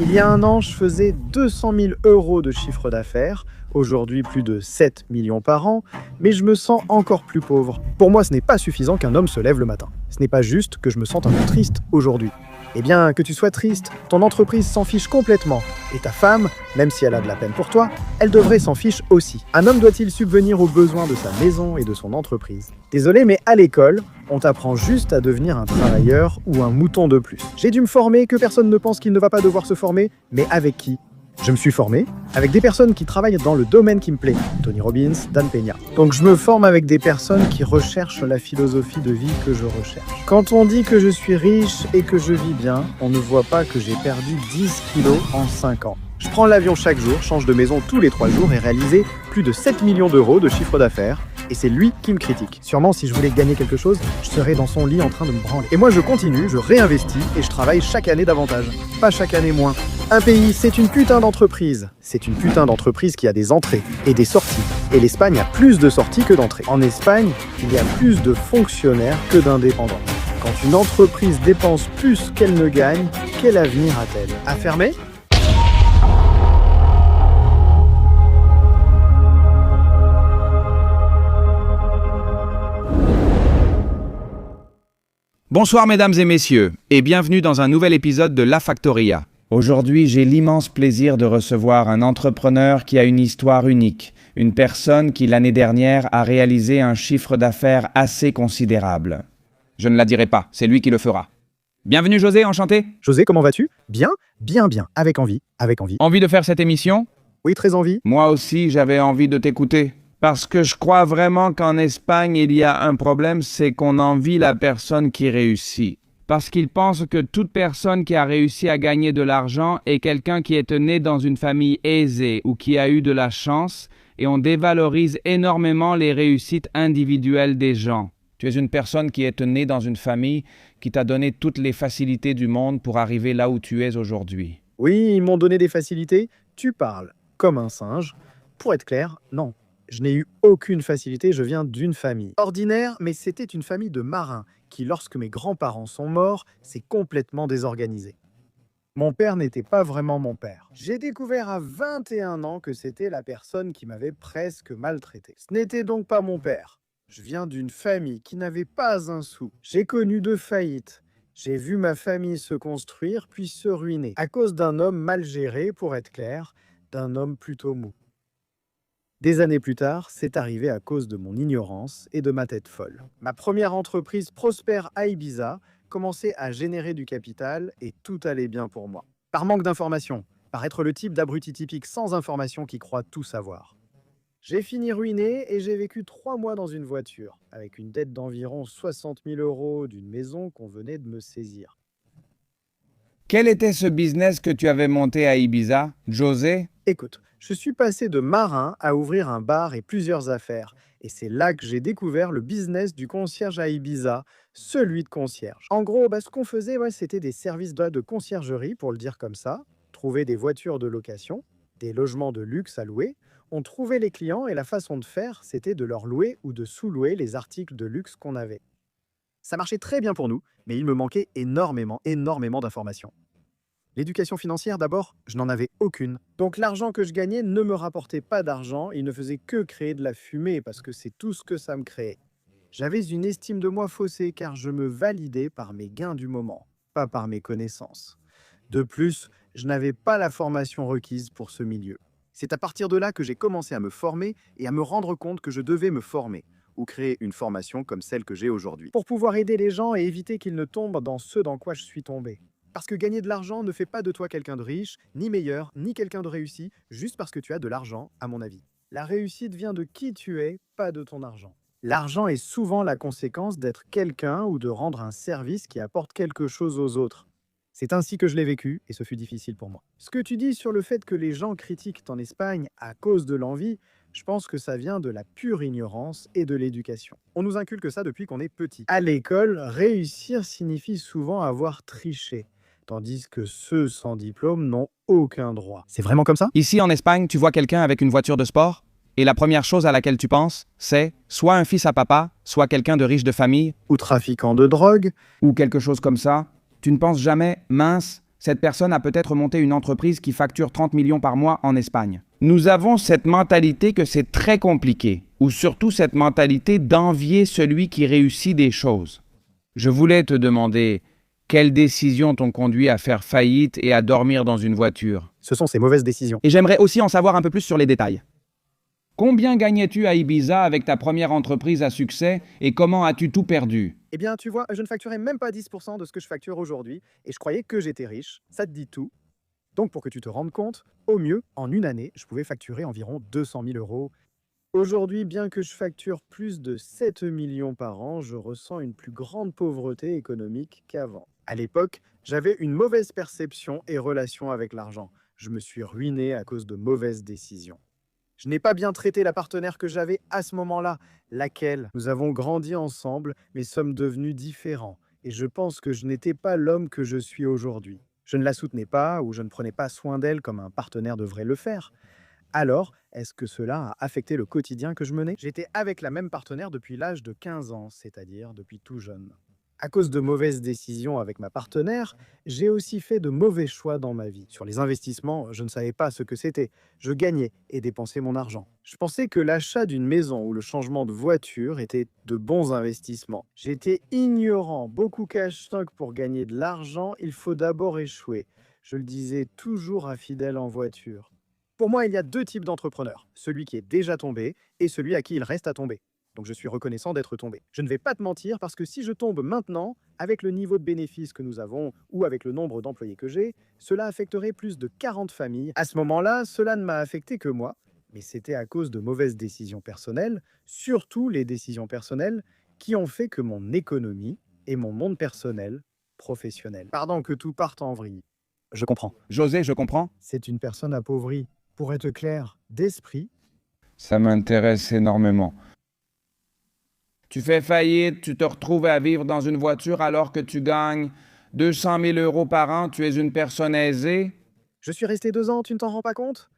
Il y a un an, je faisais 200 000 euros de chiffre d'affaires, aujourd'hui plus de 7 millions par an, mais je me sens encore plus pauvre. Pour moi, ce n'est pas suffisant qu'un homme se lève le matin. Ce n'est pas juste que je me sente un peu triste aujourd'hui. Eh bien, que tu sois triste, ton entreprise s'en fiche complètement. Et ta femme, même si elle a de la peine pour toi, elle devrait s'en fiche aussi. Un homme doit-il subvenir aux besoins de sa maison et de son entreprise? Désolé, mais à l'école, on t'apprend juste à devenir un travailleur ou un mouton de plus. J'ai dû me former, que personne ne pense qu'il ne va pas devoir se former, mais avec qui? Je me suis formé avec des personnes qui travaillent dans le domaine qui me plaît. Tony Robbins, Dan Peña. Donc je me forme avec des personnes qui recherchent la philosophie de vie que je recherche. Quand on dit que je suis riche et que je vis bien, on ne voit pas que j'ai perdu 10 kilos en 5 ans. Je prends l'avion chaque jour, change de maison tous les 3 jours et réalisé plus de 7 millions d'euros de chiffre d'affaires. Et c'est lui qui me critique. Sûrement, si je voulais gagner quelque chose, je serais dans son lit en train de me branler. Et moi, je continue, je réinvestis et je travaille chaque année davantage. Pas chaque année moins. Un pays, c'est une putain d'entreprise. C'est une putain d'entreprise qui a des entrées et des sorties. Et l'Espagne a plus de sorties que d'entrées. En Espagne, il y a plus de fonctionnaires que d'indépendants. Quand une entreprise dépense plus qu'elle ne gagne, quel avenir a-t-elle? À fermer? Bonsoir mesdames et messieurs, et bienvenue dans un nouvel épisode de La Factoria. Aujourd'hui, j'ai l'immense plaisir de recevoir un entrepreneur qui a une histoire unique, une personne qui l'année dernière a réalisé un chiffre d'affaires assez considérable. Je ne la dirai pas, c'est lui qui le fera. Bienvenue José, enchanté. José, comment vas-tu? Bien, bien, avec envie. Envie de faire cette émission? Oui, très envie. Moi aussi, j'avais envie de t'écouter. Parce que je crois vraiment qu'en Espagne, il y a un problème, c'est qu'on envie la personne qui réussit. Parce qu'ils pensent que toute personne qui a réussi à gagner de l'argent est quelqu'un qui est né dans une famille aisée ou qui a eu de la chance, et on dévalorise énormément les réussites individuelles des gens. Tu es une personne qui est née dans une famille qui t'a donné toutes les facilités du monde pour arriver là où tu es aujourd'hui. Oui, ils m'ont donné des facilités. Tu parles comme un singe. Pour être clair, non. Je n'ai eu aucune facilité, je viens d'une famille ordinaire, mais c'était une famille de marins qui, lorsque mes grands-parents sont morts, s'est complètement désorganisée. Mon père n'était pas vraiment mon père. J'ai découvert à 21 ans que c'était la personne qui m'avait presque maltraité. Ce n'était donc pas mon père. Je viens d'une famille qui n'avait pas un sou. J'ai connu 2 faillites. J'ai vu ma famille se construire puis se ruiner à cause d'un homme mal géré, pour être clair, d'un homme plutôt mou. Des années plus tard, c'est arrivé à cause de mon ignorance et de ma tête folle. Ma première entreprise prospère à Ibiza commençait à générer du capital et tout allait bien pour moi. Par manque d'informations, par être le type d'abruti typique sans information qui croit tout savoir. J'ai fini ruiné et j'ai vécu 3 mois dans une voiture, avec une dette d'environ 60 000 euros d'une maison qu'on venait de me saisir. Quel était ce business que tu avais monté à Ibiza, José? Écoute, je suis passé de marin à ouvrir un bar et plusieurs affaires. Et c'est là que j'ai découvert le business du concierge à Ibiza, celui de concierge. En gros, ce qu'on faisait, c'était des services de conciergerie, pour le dire comme ça. Trouver des voitures de location, des logements de luxe à louer. On trouvait les clients et la façon de faire, c'était de leur louer ou de sous-louer les articles de luxe qu'on avait. Ça marchait très bien pour nous, mais il me manquait énormément d'informations. L'éducation financière, d'abord, je n'en avais aucune. Donc l'argent que je gagnais ne me rapportait pas d'argent, il ne faisait que créer de la fumée parce que c'est tout ce que ça me créait. J'avais une estime de moi faussée car je me validais par mes gains du moment, pas par mes connaissances. De plus, je n'avais pas la formation requise pour ce milieu. C'est à partir de là que j'ai commencé à me former et à me rendre compte que je devais me former ou créer une formation comme celle que j'ai aujourd'hui, pour pouvoir aider les gens et éviter qu'ils ne tombent dans ce dans quoi je suis tombé. Parce que gagner de l'argent ne fait pas de toi quelqu'un de riche, ni meilleur, ni quelqu'un de réussi, juste parce que tu as de l'argent, à mon avis. La réussite vient de qui tu es, pas de ton argent. L'argent est souvent la conséquence d'être quelqu'un ou de rendre un service qui apporte quelque chose aux autres. C'est ainsi que je l'ai vécu, et ce fut difficile pour moi. Ce que tu dis sur le fait que les gens critiquent en Espagne à cause de l'envie, je pense que ça vient de la pure ignorance et de l'éducation. On nous inculque ça depuis qu'on est petit. À l'école, réussir signifie souvent avoir triché. Tandis que ceux sans diplôme n'ont aucun droit. C'est vraiment comme ça? Ici en Espagne, tu vois quelqu'un avec une voiture de sport et la première chose à laquelle tu penses, c'est soit un fils à papa, soit quelqu'un de riche de famille, Ou trafiquant de drogue. ou quelque chose comme ça. Tu ne penses jamais, mince, Cette personne a peut-être monté une entreprise qui facture 30 millions par mois en Espagne. Nous avons cette mentalité que c'est très compliqué, ou surtout cette mentalité d'envier celui qui réussit des choses. Je voulais te demander, quelles décisions t'ont conduit à faire faillite et à dormir dans une voiture? Ce sont ces mauvaises décisions. Et j'aimerais aussi en savoir un peu plus sur les détails. Combien gagnais-tu à Ibiza avec ta première entreprise à succès et comment as-tu tout perdu? Eh bien, tu vois, je ne facturais même pas 10% de ce que je facture aujourd'hui et je croyais que j'étais riche. Ça te dit tout. Donc, pour que tu te rendes compte, au mieux, en une année, je pouvais facturer environ 200 000 euros. Aujourd'hui, bien que je facture plus de 7 millions par an, je ressens une plus grande pauvreté économique qu'avant. À l'époque, j'avais une mauvaise perception et relation avec l'argent. Je me suis ruiné à cause de mauvaises décisions. Je n'ai pas bien traité la partenaire que j'avais à ce moment-là, laquelle nous avons grandi ensemble, mais sommes devenus différents. Et je pense que je n'étais pas l'homme que je suis aujourd'hui. Je ne la soutenais pas ou je ne prenais pas soin d'elle comme un partenaire devrait le faire. Alors, est-ce que cela a affecté le quotidien que je menais? J'étais avec la même partenaire depuis l'âge de 15 ans, c'est-à-dire depuis tout jeune. À cause de mauvaises décisions avec ma partenaire, j'ai aussi fait de mauvais choix dans ma vie. Sur les investissements, je ne savais pas ce que c'était. Je gagnais et dépensais mon argent. Je pensais que l'achat d'une maison ou le changement de voiture étaient de bons investissements. J'étais ignorant, beaucoup cash stock pour gagner de l'argent, il faut d'abord échouer. Je le disais toujours à Fidèle en voiture. Pour moi, il y a deux types d'entrepreneurs, celui qui est déjà tombé et celui à qui il reste à tomber. Donc je suis reconnaissant d'être tombé. Je ne vais pas te mentir parce que si je tombe maintenant, avec le niveau de bénéfice que nous avons ou avec le nombre d'employés que j'ai, cela affecterait plus de 40 familles. À ce moment-là, cela ne m'a affecté que moi, mais c'était à cause de mauvaises décisions personnelles, surtout les décisions personnelles qui ont fait que mon économie et mon monde personnel, professionnel. Pardon que tout parte en vrille. Je comprends. José, je comprends. C'est une personne appauvrie. Pour être clair, d'esprit. Ça m'intéresse énormément. Tu fais faillite, tu te retrouves à vivre dans une voiture alors que tu gagnes 200 000 euros par an, tu es une personne aisée. Je suis resté 2 ans, tu ne t'en rends pas compte?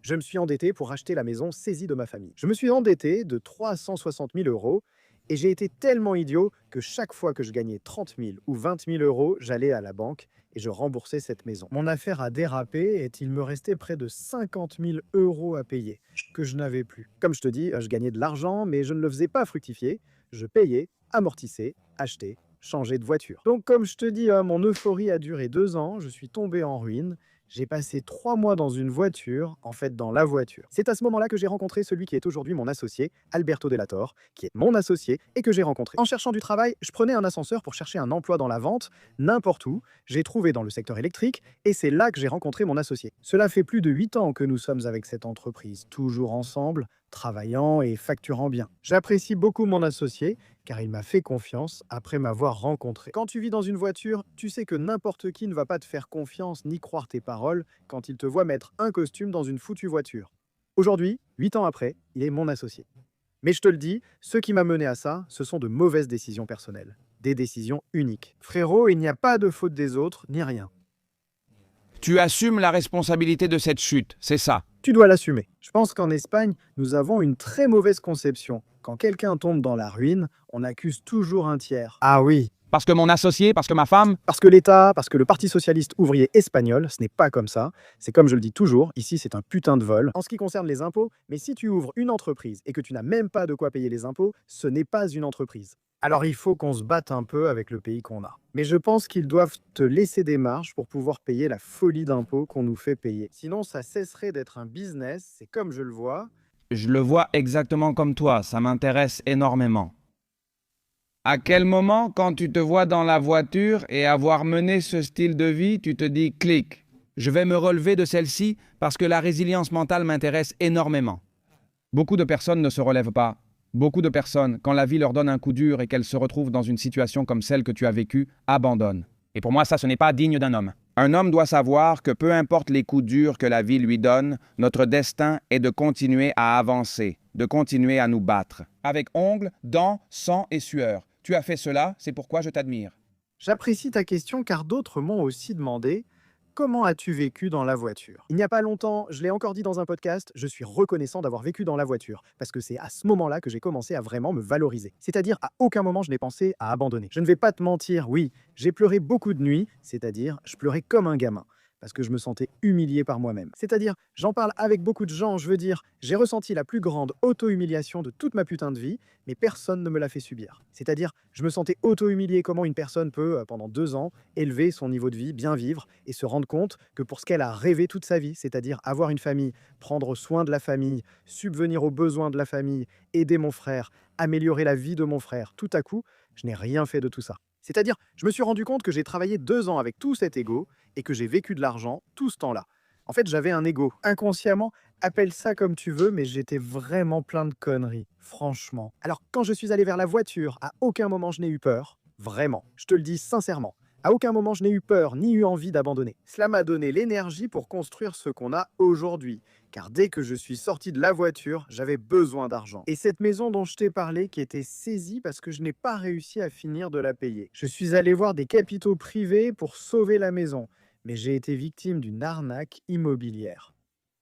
Je me suis endetté pour acheter la maison saisie de ma famille. Je me suis endetté de 360 000 euros et j'ai été tellement idiot que chaque fois que je gagnais 30 000 ou 20 000 euros, j'allais à la banque et je remboursais cette maison. Mon affaire a dérapé et il me restait près de 50 000 euros à payer, que je n'avais plus. Comme je te dis, je gagnais de l'argent, mais je ne le faisais pas fructifier. Je payais, amortissais, achetais, changeais de voiture. Donc comme je te dis, mon euphorie a duré 2 ans, je suis tombé en ruine. J'ai passé 3 mois dans une voiture, en fait dans la voiture. C'est à ce moment-là que j'ai rencontré celui qui est aujourd'hui mon associé, Alberto Delator, qui est mon associé et que j'ai rencontré. En cherchant du travail, je prenais un ascenseur pour chercher un emploi dans la vente, n'importe où. J'ai trouvé dans le secteur électrique et c'est là que j'ai rencontré mon associé. Cela fait plus de 8 ans que nous sommes avec cette entreprise, toujours ensemble, travaillant et facturant bien. J'apprécie beaucoup mon associé car il m'a fait confiance après m'avoir rencontré. Quand tu vis dans une voiture, tu sais que n'importe qui ne va pas te faire confiance ni croire tes paroles quand il te voit mettre un costume dans une foutue voiture. Aujourd'hui, 8 ans après, il est mon associé. Mais je te le dis, ce qui m'a mené à ça, ce sont de mauvaises décisions personnelles. Des décisions uniques. Frérot, il n'y a pas de faute des autres, ni rien. Tu assumes la responsabilité de cette chute, c'est ça. Tu dois l'assumer. Je pense qu'en Espagne, nous avons une très mauvaise conception. Quand quelqu'un tombe dans la ruine, on accuse toujours un tiers. Ah oui. Parce que mon associé, parce que ma femme. Parce que l'État, parce que le Parti socialiste ouvrier espagnol, ce n'est pas comme ça. C'est comme je le dis toujours, ici c'est un putain de vol. En ce qui concerne les impôts, mais si tu ouvres une entreprise et que tu n'as même pas de quoi payer les impôts, ce n'est pas une entreprise. Alors il faut qu'on se batte un peu avec le pays qu'on a. Mais je pense qu'ils doivent te laisser des marges pour pouvoir payer la folie d'impôts qu'on nous fait payer. Sinon ça cesserait d'être un business, c'est comme je le vois. Je le vois exactement comme toi, ça m'intéresse énormément. À quel moment, quand tu te vois dans la voiture et avoir mené ce style de vie, tu te dis « clic, je vais me relever de celle-ci parce que la résilience mentale m'intéresse énormément ». Beaucoup de personnes ne se relèvent pas. Beaucoup de personnes, quand la vie leur donne un coup dur et qu'elles se retrouvent dans une situation comme celle que tu as vécue, abandonnent. Et pour moi, ça, ce n'est pas digne d'un homme. Un homme doit savoir que peu importe les coups durs que la vie lui donne, notre destin est de continuer à avancer, de continuer à nous battre. Avec ongles, dents, sang et sueur. Tu as fait cela, c'est pourquoi je t'admire. J'apprécie ta question car d'autres m'ont aussi demandé comment as-tu vécu dans la voiture? Il n'y a pas longtemps, je l'ai encore dit dans un podcast, je suis reconnaissant d'avoir vécu dans la voiture, parce que c'est à ce moment-là que j'ai commencé à vraiment me valoriser. C'est-à-dire, à aucun moment je n'ai pensé à abandonner. Je ne vais pas te mentir, oui, j'ai pleuré beaucoup de nuits, c'est-à-dire, je pleurais comme un gamin, parce que je me sentais humilié par moi-même. C'est-à-dire, j'en parle avec beaucoup de gens, je veux dire, j'ai ressenti la plus grande auto-humiliation de toute ma putain de vie, mais personne ne me l'a fait subir. C'est-à-dire, je me sentais auto-humilié. Comment une personne peut, pendant 2 ans, élever son niveau de vie, bien vivre, et se rendre compte que pour ce qu'elle a rêvé toute sa vie, c'est-à-dire avoir une famille, prendre soin de la famille, subvenir aux besoins de la famille, aider mon frère, améliorer la vie de mon frère, tout à coup, je n'ai rien fait de tout ça. C'est-à-dire, je me suis rendu compte que j'ai travaillé 2 ans avec tout cet ego et que j'ai vécu de l'argent tout ce temps-là. En fait, j'avais un ego. Inconsciemment, appelle ça comme tu veux, mais j'étais vraiment plein de conneries, franchement. Alors, quand je suis allé vers la voiture, à aucun moment je n'ai eu peur. Vraiment, je te le dis sincèrement. À aucun moment je n'ai eu peur ni eu envie d'abandonner. Cela m'a donné l'énergie pour construire ce qu'on a aujourd'hui. Car dès que je suis sorti de la voiture, j'avais besoin d'argent. Et cette maison dont je t'ai parlé, qui était saisie parce que je n'ai pas réussi à finir de la payer. Je suis allé voir des capitaux privés pour sauver la maison, mais j'ai été victime d'une arnaque immobilière.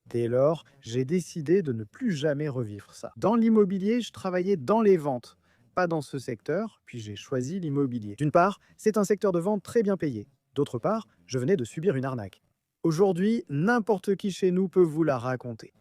Dès lors, j'ai décidé de ne plus jamais revivre ça. Dans l'immobilier, je travaillais dans les ventes, pas dans ce secteur, puis j'ai choisi l'immobilier. D'une part, c'est un secteur de vente très bien payé. D'autre part, je venais de subir une arnaque. Aujourd'hui, n'importe qui chez nous peut vous la raconter.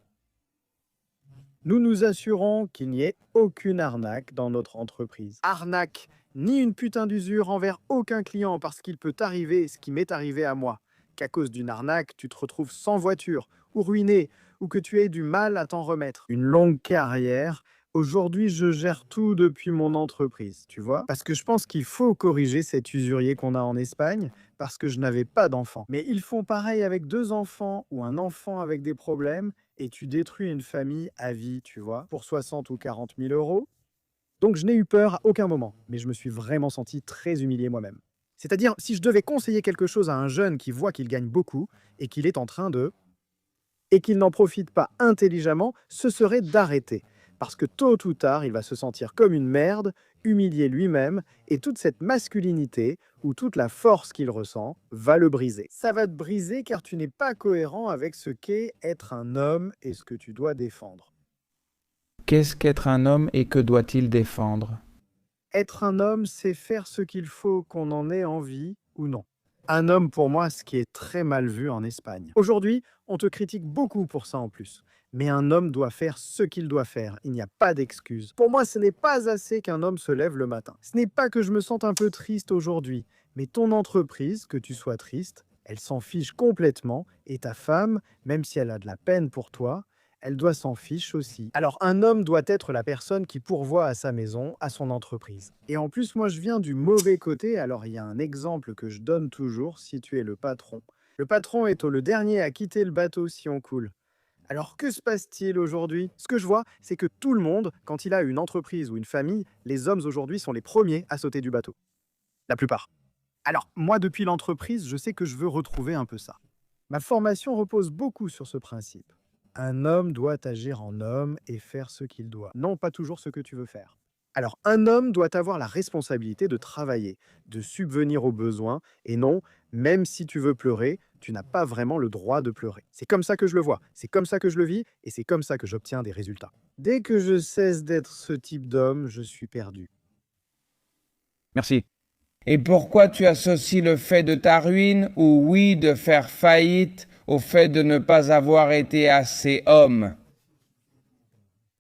Nous nous assurons qu'il n'y ait aucune arnaque dans notre entreprise. Arnaque, ni une putain d'usure envers aucun client parce qu'il peut t'arriver ce qui m'est arrivé à moi. Qu'à cause d'une arnaque, tu te retrouves sans voiture, ou ruiné, ou que tu aies du mal à t'en remettre. Une longue carrière. Aujourd'hui, je gère tout depuis mon entreprise, tu vois. Parce que je pense qu'il faut corriger cet usurier qu'on a en Espagne, parce que je n'avais pas d'enfant. Mais ils font pareil avec 2 enfants ou un enfant avec des problèmes, et tu détruis une famille à vie, tu vois, pour 60 ou 40 000 euros. Donc je n'ai eu peur à aucun moment, mais je me suis vraiment senti très humilié moi-même. C'est-à-dire, si je devais conseiller quelque chose à un jeune qui voit qu'il gagne beaucoup et qu'il est en train de... et qu'il n'en profite pas intelligemment, ce serait d'arrêter. Parce que tôt ou tard, il va se sentir comme une merde, humilié lui-même, et toute cette masculinité, ou toute la force qu'il ressent, va le briser. Ça va te briser car tu n'es pas cohérent avec ce qu'est être un homme et ce que tu dois défendre. Qu'est-ce qu'être un homme et que doit-il défendre? Être un homme, c'est faire ce qu'il faut qu'on en ait envie ou non. Un homme, pour moi, ce qui est très mal vu en Espagne. Aujourd'hui, on te critique beaucoup pour ça en plus. Mais un homme doit faire ce qu'il doit faire. Il n'y a pas d'excuse. Pour moi, ce n'est pas assez qu'un homme se lève le matin. Ce n'est pas que je me sente un peu triste aujourd'hui. Mais ton entreprise, que tu sois triste, elle s'en fiche complètement. Et ta femme, même si elle a de la peine pour toi, elle doit s'en fiche aussi. Alors un homme doit être la personne qui pourvoit à sa maison, à son entreprise. Et en plus, moi je viens du mauvais côté, alors il y a un exemple que je donne toujours si tu es le patron. Le patron est le dernier à quitter le bateau si on coule. Alors que se passe-t-il aujourd'hui? Ce que je vois, c'est que tout le monde, quand il a une entreprise ou une famille, les hommes aujourd'hui sont les premiers à sauter du bateau. La plupart. Alors moi, depuis l'entreprise, je sais que je veux retrouver un peu ça. Ma formation repose beaucoup sur ce principe. Un homme doit agir en homme et faire ce qu'il doit, non pas toujours ce que tu veux faire. Alors, un homme doit avoir la responsabilité de travailler, de subvenir aux besoins, et non, même si tu veux pleurer, tu n'as pas vraiment le droit de pleurer. C'est comme ça que je le vois, c'est comme ça que je le vis, et c'est comme ça que j'obtiens des résultats. Dès que je cesse d'être ce type d'homme, je suis perdu. Merci. Et pourquoi tu associes le fait de ta ruine, ou oui, de faire faillite, au fait de ne pas avoir été assez homme?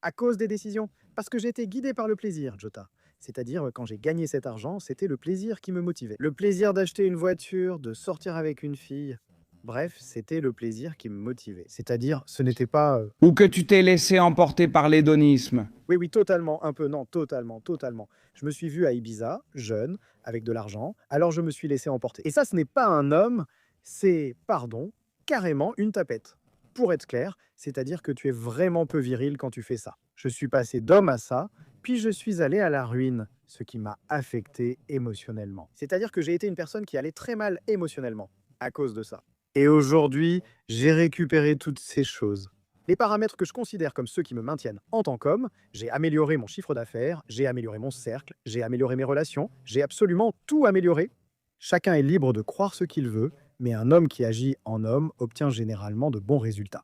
À cause des décisions. Parce que j'étais guidé par le plaisir, Jota. C'est-à-dire, quand j'ai gagné cet argent, c'était le plaisir qui me motivait. Le plaisir d'acheter une voiture, de sortir avec une fille. Bref, c'était le plaisir qui me motivait. C'est-à-dire, ce n'était pas... Ou que tu t'es laissé emporter par l'hédonisme? Oui, oui, totalement, un peu, non, totalement, totalement. Je me suis vu à Ibiza, jeune, avec de l'argent, alors je me suis laissé emporter. Et ça, ce n'est pas un homme, c'est, pardon, carrément une tapette. Pour être clair, c'est-à-dire que tu es vraiment peu viril quand tu fais ça. Je suis passé d'homme à ça, puis je suis allé à la ruine, ce qui m'a affecté émotionnellement. C'est-à-dire que j'ai été une personne qui allait très mal émotionnellement, à cause de ça. Et aujourd'hui, j'ai récupéré toutes ces choses. Les paramètres que je considère comme ceux qui me maintiennent en tant qu'homme, j'ai amélioré mon chiffre d'affaires, j'ai amélioré mon cercle, j'ai amélioré mes relations, j'ai absolument tout amélioré. Chacun est libre de croire ce qu'il veut, Mais un homme qui agit en homme obtient généralement de bons résultats.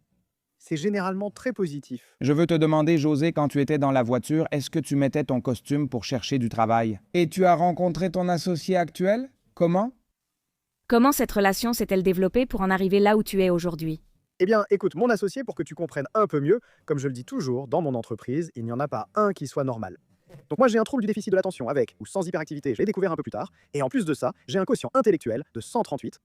C'est généralement très positif. Je veux te demander, José, quand tu étais dans la voiture, est-ce que tu mettais ton costume pour chercher du travail? Et tu as rencontré ton associé actuel? Comment? Comment cette relation s'est-elle développée pour en arriver là où tu es aujourd'hui? Eh bien, écoute, mon associé, pour que tu comprennes un peu mieux, comme je le dis toujours, dans mon entreprise, il n'y en a pas un qui soit normal. Donc moi, j'ai un trouble du déficit de l'attention avec ou sans hyperactivité, je l'ai découvert un peu plus tard. Et en plus de ça, j'ai un quotient intellectuel de 138.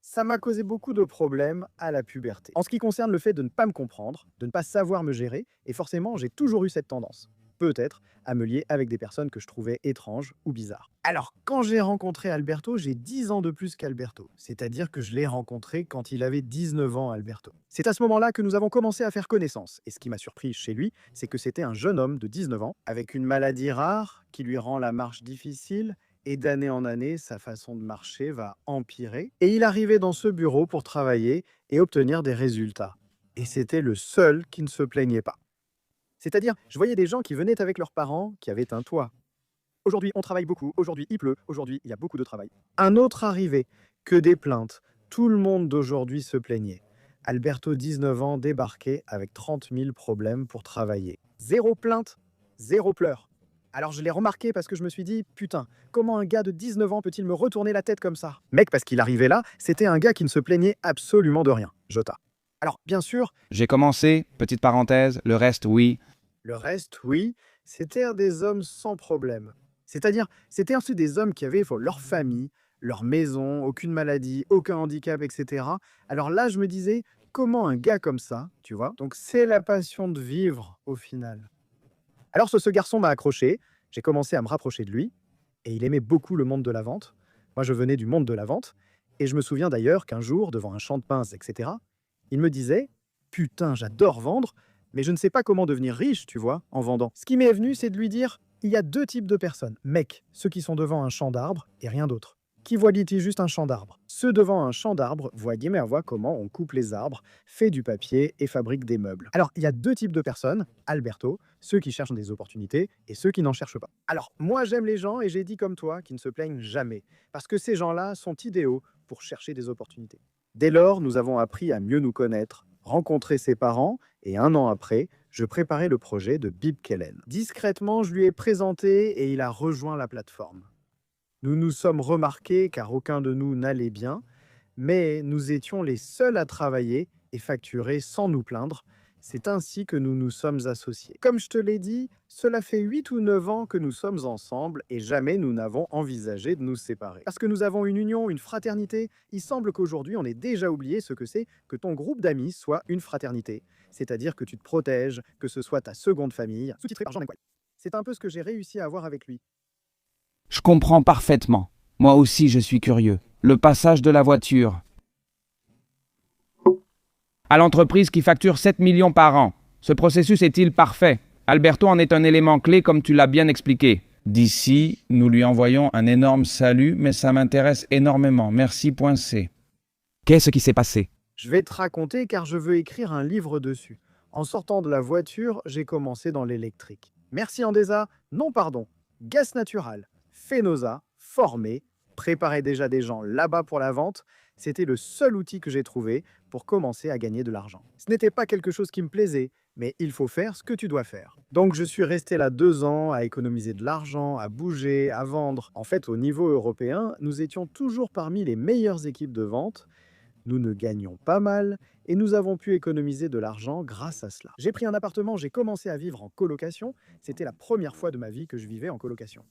Ça m'a causé beaucoup de problèmes à la puberté. En ce qui concerne le fait de ne pas me comprendre, de ne pas savoir me gérer, et forcément, j'ai toujours eu cette tendance, peut-être, à me lier avec des personnes que je trouvais étranges ou bizarres. Alors, quand j'ai rencontré Alberto, j'ai 10 ans de plus qu'Alberto. C'est-à-dire que je l'ai rencontré quand il avait 19 ans, Alberto. C'est à ce moment-là que nous avons commencé à faire connaissance. Et ce qui m'a surpris chez lui, c'est que c'était un jeune homme de 19 ans, avec une maladie rare qui lui rend la marche difficile, et d'année en année, sa façon de marcher va empirer. Et il arrivait dans ce bureau pour travailler et obtenir des résultats. Et c'était le seul qui ne se plaignait pas. C'est-à-dire, je voyais des gens qui venaient avec leurs parents, qui avaient un toit. Aujourd'hui, on travaille beaucoup, aujourd'hui, il pleut, aujourd'hui, il y a beaucoup de travail. Un autre arrivait, que des plaintes. Tout le monde d'aujourd'hui se plaignait. Alberto, 19 ans, débarquait avec 30 000 problèmes pour travailler. Zéro plainte, zéro pleur. Alors je l'ai remarqué parce que je me suis dit, putain, comment un gars de 19 ans peut-il me retourner la tête comme ça? Mec, parce qu'il arrivait là, c'était un gars qui ne se plaignait absolument de rien. Jota. Alors, bien sûr, J'ai commencé, petite parenthèse, le reste, oui. le reste, oui, c'était des hommes sans problème. C'est-à-dire, c'était aussi des hommes qui avaient leur famille, leur maison, aucune maladie, aucun handicap, etc. Alors là, je me disais, comment un gars comme ça, tu vois? Donc c'est la passion de vivre au final. Alors ce garçon m'a accroché, j'ai commencé à me rapprocher de lui, et il aimait beaucoup le monde de la vente. Moi, je venais du monde de la vente, et je me souviens d'ailleurs qu'un jour, devant un champ de pinces, etc., il me disait, putain, j'adore vendre, mais je ne sais pas comment devenir riche, tu vois, en vendant. Ce qui m'est venu, c'est de lui dire, il y a deux types de personnes. Mecs, ceux qui sont devant un champ d'arbres et rien d'autre. Qui voient juste un champ d'arbres. Ceux devant un champ d'arbres voient voient comment on coupe les arbres, fait du papier et fabrique des meubles. Alors, il y a deux types de personnes, Alberto, ceux qui cherchent des opportunités et ceux qui n'en cherchent pas. Alors, moi j'aime les gens et j'ai dit comme toi qui ne se plaignent jamais, parce que ces gens-là sont idéaux pour chercher des opportunités. Dès lors, nous avons appris à mieux nous connaître, rencontrer ses parents, et un an après, je préparais le projet de Bib Kellen. Discrètement, je lui ai présenté et il a rejoint la plateforme. Nous nous sommes remarqués car aucun de nous n'allait bien, mais nous étions les seuls à travailler et facturer sans nous plaindre. C'est ainsi que nous nous sommes associés. Comme je te l'ai dit, cela fait 8 ou 9 ans que nous sommes ensemble et jamais nous n'avons envisagé de nous séparer. Parce que nous avons une union, une fraternité, il semble qu'aujourd'hui on ait déjà oublié ce que c'est que ton groupe d'amis soit une fraternité. C'est-à-dire que tu te protèges, que ce soit ta seconde famille, sous-titré par Jean Benguel. C'est un peu ce que j'ai réussi à avoir avec lui. Je comprends parfaitement. Moi aussi, je suis curieux. Le passage de la voiture à l'entreprise qui facture 7 millions par an. Ce processus est-il parfait? Alberto en est un élément clé comme tu l'as bien expliqué. D'ici, nous lui envoyons un énorme salut, mais ça m'intéresse énormément. Merci.c. Qu'est-ce qui s'est passé? Je vais te raconter car je veux écrire un livre dessus. En sortant de la voiture, j'ai commencé dans l'électrique. Merci Endesa, non pardon, Gaz Natural, Fenosa, formé, préparait déjà des gens là-bas pour la vente. C'était le seul outil que j'ai trouvé pour commencer à gagner de l'argent. Ce n'était pas quelque chose qui me plaisait, mais il faut faire ce que tu dois faire. Donc je suis resté là 2 ans à économiser de l'argent, à bouger, à vendre. En fait, au niveau européen, nous étions toujours parmi les meilleures équipes de vente. Nous ne gagnions pas mal et nous avons pu économiser de l'argent grâce à cela. J'ai pris un appartement, j'ai commencé à vivre en colocation. C'était la première fois de ma vie que je vivais en colocation.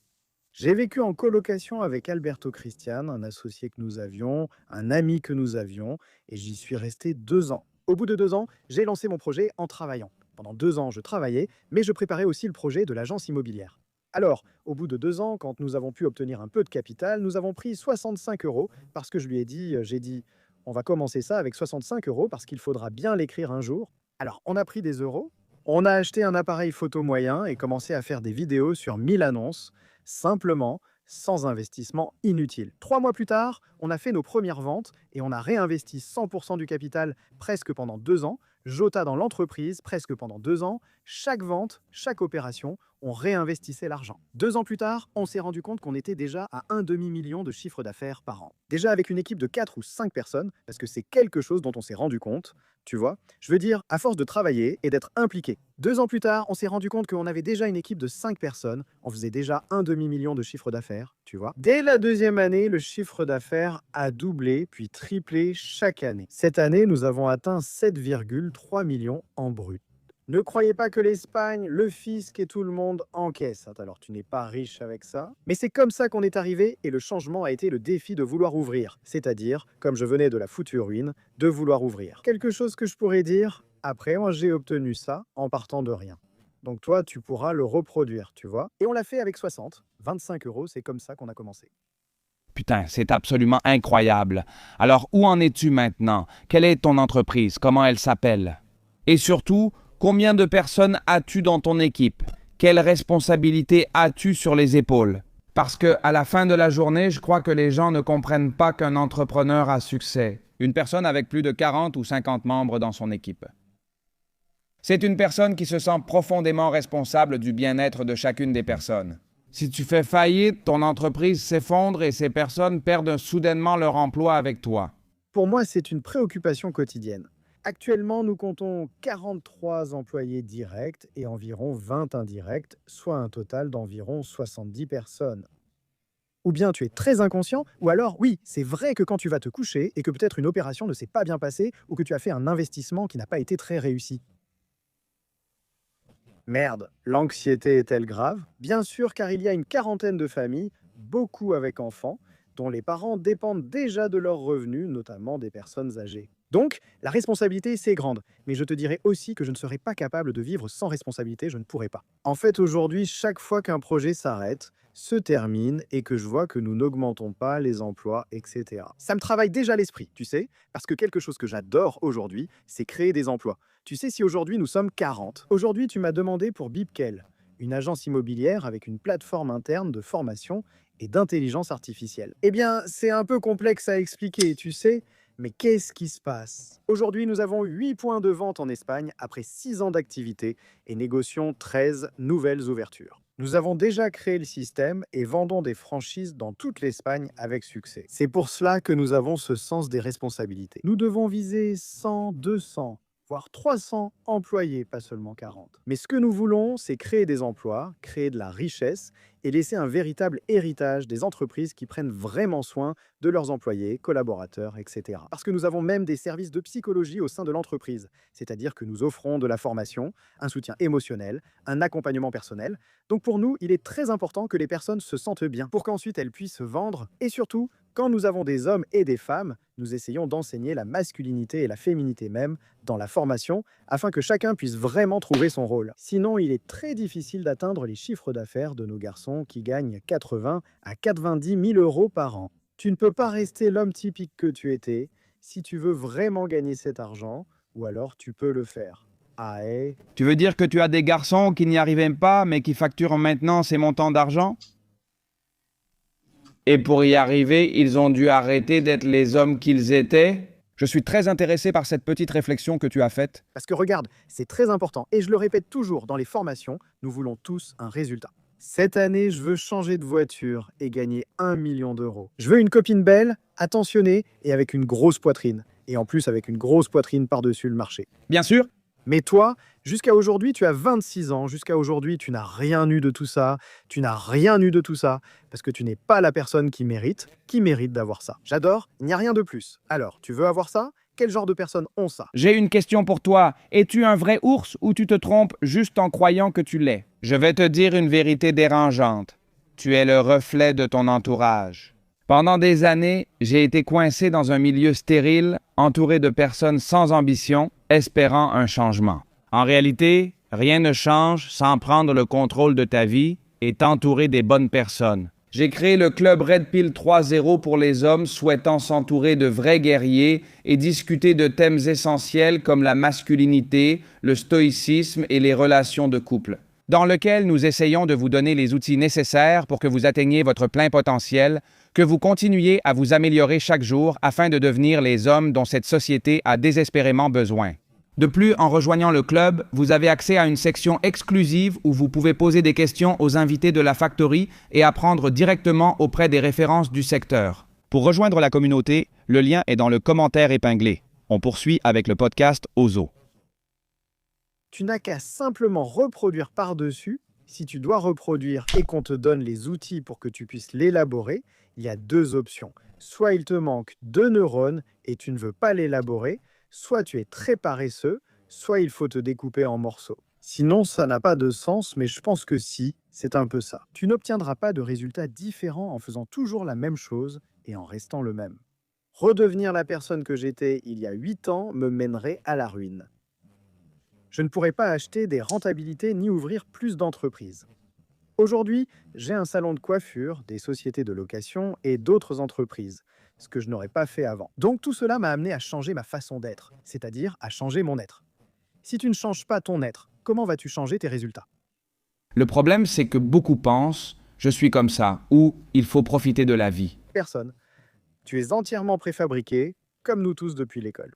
J'ai vécu en colocation avec Alberto Christian, un associé que nous avions, un ami que nous avions, et j'y suis resté 2 ans. Au bout de 2 ans, j'ai lancé mon projet en travaillant. Pendant 2 ans, je travaillais, mais je préparais aussi le projet de l'agence immobilière. Alors, au bout de 2 ans, quand nous avons pu obtenir un peu de capital, nous avons pris 65 € parce que je lui ai dit, on va commencer ça avec 65 € parce qu'il faudra bien l'écrire un jour. Alors, on a pris des euros, on a acheté un appareil photo moyen et commencé à faire des vidéos sur 1000 annonces, simplement, sans investissement inutile. 3 mois plus tard, on a fait nos premières ventes et on a réinvesti 100% du capital presque pendant 2 ans. Jota dans l'entreprise presque pendant 2 ans. Chaque vente, chaque opération, on réinvestissait l'argent. 2 ans plus tard, on s'est rendu compte qu'on était déjà à un demi-million de chiffre d'affaires par an. Déjà avec une équipe de 4 ou 5 personnes, parce que c'est quelque chose dont on s'est rendu compte, tu vois. Je veux dire, à force de travailler et d'être impliqué. 2 ans plus tard, on s'est rendu compte qu'on avait déjà une équipe de 5 personnes, on faisait déjà un demi-million de chiffre d'affaires, tu vois. Dès la 2e année, le chiffre d'affaires a doublé, puis triplé chaque année. Cette année, nous avons atteint 7,3 millions en brut. Ne croyez pas que l'Espagne, le fisc et tout le monde encaissent. Alors tu n'es pas riche avec ça. Mais c'est comme ça qu'on est arrivé et le changement a été le défi de vouloir ouvrir. C'est-à-dire, comme je venais de la foutue ruine, de vouloir ouvrir. Quelque chose que je pourrais dire, après moi j'ai obtenu ça en partant de rien. Donc toi tu pourras le reproduire, tu vois. Et on l'a fait avec 25 euros, c'est comme ça qu'on a commencé. Putain, c'est absolument incroyable. Alors, où en es-tu maintenant? Quelle est ton entreprise? Comment elle s'appelle? Et surtout, combien de personnes as-tu dans ton équipe? Quelle responsabilité as-tu sur les épaules? Parce que à la fin de la journée, je crois que les gens ne comprennent pas qu'un entrepreneur a succès. Une personne avec plus de 40 ou 50 membres dans son équipe. C'est une personne qui se sent profondément responsable du bien-être de chacune des personnes. Si tu fais faillite, ton entreprise s'effondre et ces personnes perdent soudainement leur emploi avec toi. Pour moi, c'est une préoccupation quotidienne. Actuellement, nous comptons 43 employés directs et environ 20 indirects, soit un total d'environ 70 personnes. Ou bien tu es très inconscient, ou alors oui, c'est vrai que quand tu vas te coucher et que peut-être une opération ne s'est pas bien passée ou que tu as fait un investissement qui n'a pas été très réussi. Merde, l'anxiété est-elle grave? Bien sûr, car il y a une quarantaine de familles, beaucoup avec enfants, dont les parents dépendent déjà de leurs revenus, notamment des personnes âgées. Donc, la responsabilité, c'est grande. Mais je te dirais aussi que je ne serais pas capable de vivre sans responsabilité, je ne pourrais pas. En fait, aujourd'hui, chaque fois qu'un projet s'arrête, se termine et que je vois que nous n'augmentons pas les emplois, etc. Ça me travaille déjà l'esprit, tu sais, parce que quelque chose que j'adore aujourd'hui, c'est créer des emplois. Tu sais, si aujourd'hui nous sommes 40, aujourd'hui tu m'as demandé pour Bipkel, une agence immobilière avec une plateforme interne de formation et d'intelligence artificielle. Eh bien, c'est un peu complexe à expliquer, tu sais, mais qu'est-ce qui se passe? Aujourd'hui, nous avons 8 points de vente en Espagne après 6 ans d'activité et négocions 13 nouvelles ouvertures. Nous avons déjà créé le système et vendons des franchises dans toute l'Espagne avec succès. C'est pour cela que nous avons ce sens des responsabilités. Nous devons viser 100, 200, voire 300 employés, pas seulement 40. Mais ce que nous voulons, c'est créer des emplois, créer de la richesse et laisser un véritable héritage des entreprises qui prennent vraiment soin de leurs employés, collaborateurs, etc. Parce que nous avons même des services de psychologie au sein de l'entreprise, c'est-à-dire que nous offrons de la formation, un soutien émotionnel, un accompagnement personnel. Donc pour nous, il est très important que les personnes se sentent bien pour qu'ensuite elles puissent se vendre et surtout, quand nous avons des hommes et des femmes, nous essayons d'enseigner la masculinité et la féminité même dans la formation afin que chacun puisse vraiment trouver son rôle. Sinon, il est très difficile d'atteindre les chiffres d'affaires de nos garçons qui gagnent 80 à 90 000 euros par an. Tu ne peux pas rester l'homme typique que tu étais si tu veux vraiment gagner cet argent, ou alors tu peux le faire. Ah et... Tu veux dire que tu as des garçons qui n'y arrivaient pas, mais qui facturent maintenant ces montants d'argent? Et pour y arriver, ils ont dû arrêter d'être les hommes qu'ils étaient? Je suis très intéressé par cette petite réflexion que tu as faite. Parce que regarde, c'est très important, et je le répète toujours dans les formations, nous voulons tous un résultat. Cette année, je veux changer de voiture et gagner 1 million d'euros. Je veux une copine belle, attentionnée et avec une grosse poitrine. Et en plus avec une grosse poitrine par-dessus le marché. Bien sûr. Mais toi, jusqu'à aujourd'hui, tu as 26 ans. Jusqu'à aujourd'hui, tu n'as rien eu de tout ça. Tu n'as rien eu de tout ça. Parce que tu n'es pas la personne qui mérite d'avoir ça. J'adore, il n'y a rien de plus. Alors, tu veux avoir ça? Quel genre de personnes ont ça? J'ai une question pour toi. Es-tu un vrai ours ou tu te trompes juste en croyant que tu l'es? Je vais te dire une vérité dérangeante. Tu es le reflet de ton entourage. Pendant des années, j'ai été coincé dans un milieu stérile, entouré de personnes sans ambition, espérant un changement. En réalité, rien ne change sans prendre le contrôle de ta vie et t'entourer des bonnes personnes. J'ai créé le club Red Pill 3.0 pour les hommes souhaitant s'entourer de vrais guerriers et discuter de thèmes essentiels comme la masculinité, le stoïcisme et les relations de couple, dans lequel nous essayons de vous donner les outils nécessaires pour que vous atteigniez votre plein potentiel, que vous continuiez à vous améliorer chaque jour afin de devenir les hommes dont cette société a désespérément besoin. De plus, en rejoignant le club, vous avez accès à une section exclusive où vous pouvez poser des questions aux invités de la Factory et apprendre directement auprès des références du secteur. Pour rejoindre la communauté, le lien est dans le commentaire épinglé. On poursuit avec le podcast Ozo. Tu n'as qu'à simplement reproduire par-dessus. Si tu dois reproduire et qu'on te donne les outils pour que tu puisses l'élaborer, il y a deux options. Soit il te manque 2 neurones et tu ne veux pas l'élaborer, soit tu es très paresseux, soit il faut te découper en morceaux. Sinon, ça n'a pas de sens, mais je pense que si, c'est un peu ça. Tu n'obtiendras pas de résultats différents en faisant toujours la même chose et en restant le même. Redevenir la personne que j'étais il y a 8 ans me mènerait à la ruine. Je ne pourrais pas acheter des rentabilités ni ouvrir plus d'entreprises. Aujourd'hui, j'ai un salon de coiffure, des sociétés de location et d'autres entreprises, ce que je n'aurais pas fait avant. Donc tout cela m'a amené à changer ma façon d'être, c'est-à-dire à changer mon être. Si tu ne changes pas ton être, comment vas-tu changer tes résultats? Le problème, c'est que beaucoup pensent « je suis comme ça » ou « il faut profiter de la vie ». Personne. Tu es entièrement préfabriqué, comme nous tous depuis l'école.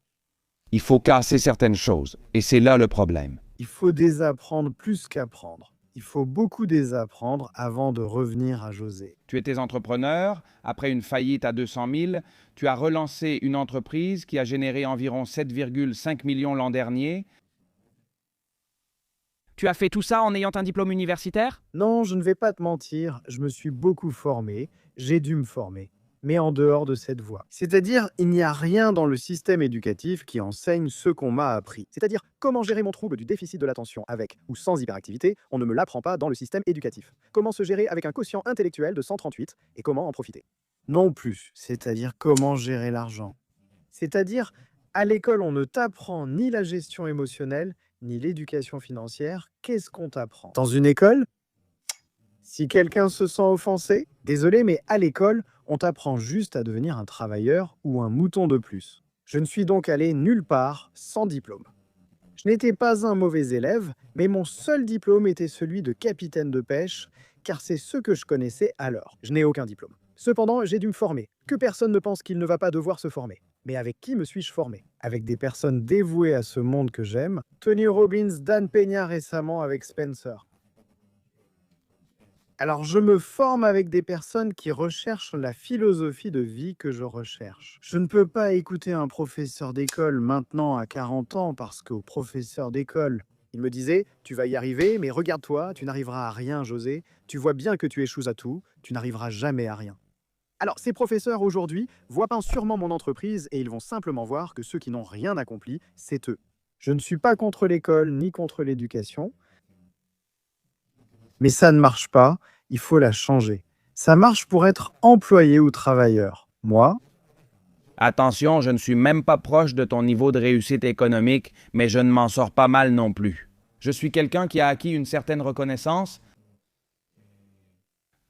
Il faut casser certaines choses, et c'est là le problème. Il faut désapprendre plus qu'apprendre. Il faut beaucoup désapprendre avant de revenir à José. Tu étais entrepreneur, après une faillite à 200 000, tu as relancé une entreprise qui a généré environ 7,5 millions l'an dernier. Tu as fait tout ça en ayant un diplôme universitaire? Non, je ne vais pas te mentir, je me suis beaucoup formé, j'ai dû me former, mais en dehors de cette voie. C'est-à-dire, il n'y a rien dans le système éducatif qui enseigne ce qu'on m'a appris. C'est-à-dire, comment gérer mon trouble du déficit de l'attention avec ou sans hyperactivité, on ne me l'apprend pas dans le système éducatif. Comment se gérer avec un quotient intellectuel de 138 et comment en profiter. Non plus, c'est-à-dire comment gérer l'argent. C'est-à-dire, à l'école, on ne t'apprend ni la gestion émotionnelle, ni l'éducation financière. Qu'est-ce qu'on t'apprend? Dans une école, si quelqu'un se sent offensé, désolé, mais à l'école, on t'apprend juste à devenir un travailleur ou un mouton de plus. Je ne suis donc allé nulle part sans diplôme. Je n'étais pas un mauvais élève, mais mon seul diplôme était celui de capitaine de pêche, car c'est ce que je connaissais alors. Je n'ai aucun diplôme. Cependant, j'ai dû me former. Que personne ne pense qu'il ne va pas devoir se former. Mais avec qui me suis-je formé? Avec des personnes dévouées à ce monde que j'aime. Tony Robbins, Dan Peña récemment avec Spencer. Alors, je me forme avec des personnes qui recherchent la philosophie de vie que je recherche. Je ne peux pas écouter un professeur d'école maintenant à 40 ans parce qu'au professeur d'école, il me disait « Tu vas y arriver, mais regarde-toi, tu n'arriveras à rien, José. Tu vois bien que tu échoues à tout, tu n'arriveras jamais à rien. » Alors, ces professeurs aujourd'hui voient pas sûrement mon entreprise et ils vont simplement voir que ceux qui n'ont rien accompli, c'est eux. Je ne suis pas contre l'école ni contre l'éducation. Mais ça ne marche pas, il faut la changer. Ça marche pour être employé ou travailleur. Moi, Attention, je ne suis même pas proche de ton niveau de réussite économique, mais je ne m'en sors pas mal non plus. Je suis quelqu'un qui a acquis une certaine reconnaissance.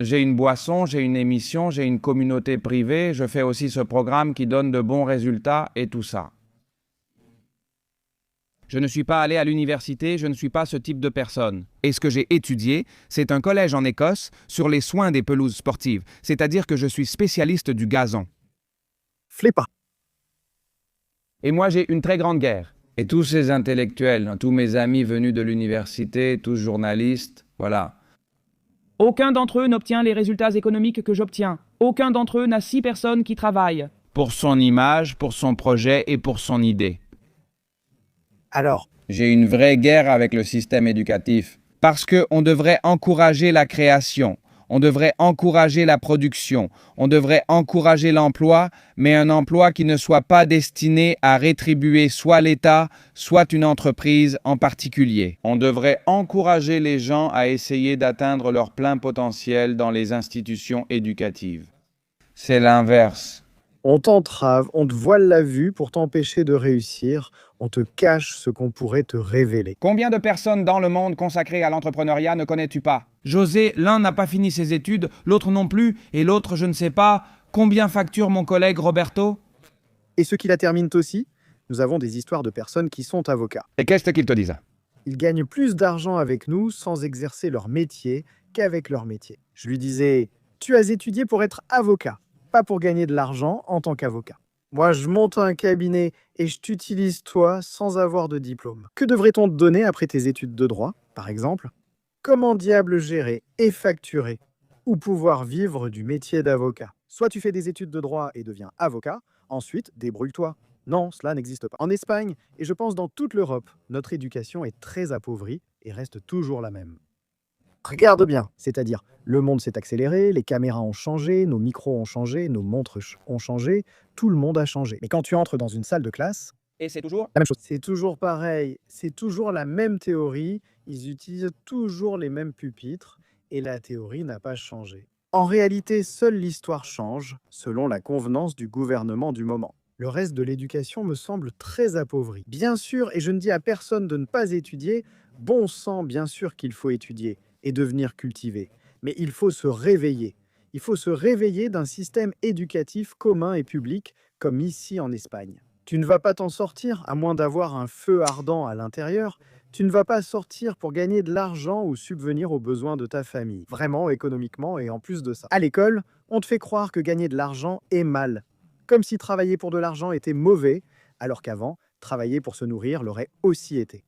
J'ai une boisson, j'ai une émission, j'ai une communauté privée, je fais aussi ce programme qui donne de bons résultats et tout ça. Je ne suis pas allé à l'université, je ne suis pas ce type de personne. Et ce que j'ai étudié, c'est un collège en Écosse sur les soins des pelouses sportives, c'est-à-dire que je suis spécialiste du gazon. flippa. Et moi, j'ai une très grande guerre. Et tous ces intellectuels, tous mes amis venus de l'université, tous journalistes, voilà. Aucun d'entre eux n'obtient les résultats économiques que j'obtiens. Aucun d'entre eux n'a 6 personnes qui travaillent. Pour son image, pour son projet et pour son idée. Alors, J'ai une vraie guerre avec le système éducatif. Parce qu'on devrait encourager la création, on devrait encourager la production, on devrait encourager l'emploi, mais un emploi qui ne soit pas destiné à rétribuer soit l'État, soit une entreprise en particulier. On devrait encourager les gens à essayer d'atteindre leur plein potentiel dans les institutions éducatives. C'est l'inverse. on t'entrave, on te voile la vue pour t'empêcher de réussir, on te cache ce qu'on pourrait te révéler. Combien de personnes dans le monde consacrées à l'entrepreneuriat ne connais-tu pas? José, l'un n'a pas fini ses études, l'autre non plus, et l'autre je ne sais pas. Combien facture mon collègue Roberto? Et ceux qui la terminent aussi, nous avons des histoires de personnes qui sont avocats. Et qu'est-ce qu'ils te disent? Ils gagnent plus d'argent avec nous sans exercer leur métier qu'avec leur métier. Je lui disais, tu as étudié pour être avocat, pas pour gagner de l'argent en tant qu'avocat. Moi, je monte un cabinet et je t'utilise toi sans avoir de diplôme. Que devrait-on te donner après tes études de droit, par exemple? Comment diable gérer et facturer ou pouvoir vivre du métier d'avocat? Soit tu fais des études de droit et deviens avocat, ensuite débrouille-toi. Non, cela n'existe pas. En Espagne, et je pense dans toute l'Europe, notre éducation est très appauvrie et reste toujours la même. Regarde bien, c'est-à-dire le monde s'est accéléré, les caméras ont changé, nos micros ont changé, nos montres ont changé, tout le monde a changé. Mais quand tu entres dans une salle de classe, Et c'est toujours la même chose. C'est toujours pareil, c'est toujours la même théorie, ils utilisent toujours les mêmes pupitres et la théorie n'a pas changé. En réalité, seule l'histoire change selon la convenance du gouvernement du moment. Le reste de l'éducation me semble très appauvri. Bien sûr, et je ne dis à personne de ne pas étudier, bon sang, bien sûr qu'il faut étudier et devenir cultivé. Mais il faut se réveiller. Il faut se réveiller d'un système éducatif commun et public comme ici en Espagne. Tu ne vas pas t'en sortir à moins d'avoir un feu ardent à l'intérieur. Tu ne vas pas sortir pour gagner de l'argent ou subvenir aux besoins de ta famille. Vraiment, économiquement et en plus de ça. À l'école, on te fait croire que gagner de l'argent est mal. Comme si travailler pour de l'argent était mauvais, alors qu'avant, travailler pour se nourrir l'aurait aussi été.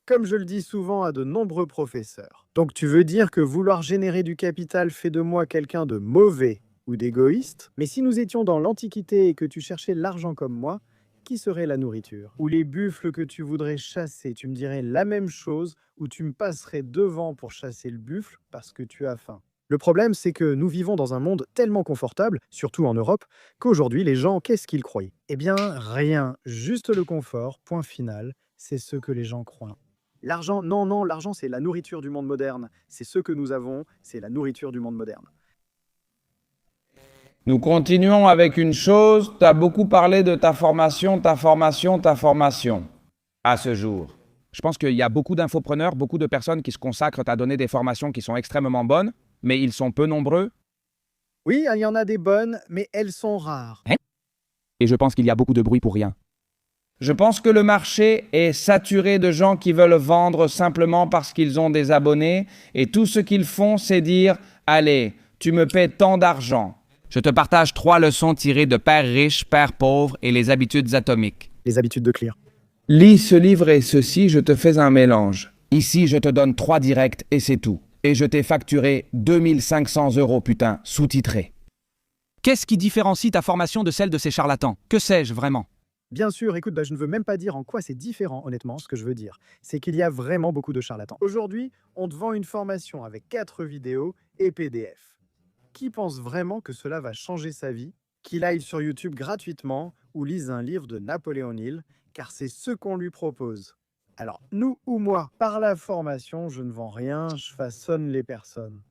Comme je le dis souvent à de nombreux professeurs. Donc tu veux dire que vouloir générer du capital fait de moi quelqu'un de mauvais ou d'égoïste? Mais si nous étions dans l'Antiquité et que tu cherchais l'argent comme moi, qui serait la nourriture? Ou les buffles que tu voudrais chasser, tu me dirais la même chose ou tu me passerais devant pour chasser le buffle parce que tu as faim? Le problème, c'est que nous vivons dans un monde tellement confortable, surtout en Europe, qu'aujourd'hui, les gens, qu'est-ce qu'ils croient? Eh bien, rien, juste le confort, point final, c'est ce que les gens croient. L'argent, non, non, l'argent, c'est la nourriture du monde moderne. C'est ce que nous avons, c'est la nourriture du monde moderne. Nous continuons avec une chose. Tu as beaucoup parlé de ta formation à ce jour. Je pense qu'il y a beaucoup d'infopreneurs, beaucoup de personnes qui se consacrent à donner des formations qui sont extrêmement bonnes, mais ils sont peu nombreux. Oui, il y en a des bonnes, mais elles sont rares. Et je pense qu'il y a beaucoup de bruit pour rien. Je pense que le marché est saturé de gens qui veulent vendre simplement parce qu'ils ont des abonnés et tout ce qu'ils font, c'est dire « Allez, tu me paies tant d'argent ». Je te partage 3 leçons tirées de Père riche, Père pauvre et les habitudes atomiques. Les habitudes de Clear. Lis ce livre et ceci, je te fais un mélange. Ici, je te donne 3 directs et c'est tout. Et je t'ai facturé 2500 €, putain, sous-titré. Qu'est-ce qui différencie ta formation de celle de ces charlatans? Que sais-je vraiment? Bien sûr, écoute, je ne veux même pas dire en quoi c'est différent, honnêtement, ce que je veux dire. C'est qu'il y a vraiment beaucoup de charlatans. Aujourd'hui, on te vend une formation avec 4 vidéos et PDF. Qui pense vraiment que cela va changer sa vie? Qu'il aille sur YouTube gratuitement ou lise un livre de Napoléon Hill, car c'est ce qu'on lui propose. Alors, nous ou moi, par la formation, je ne vends rien, je façonne les personnes.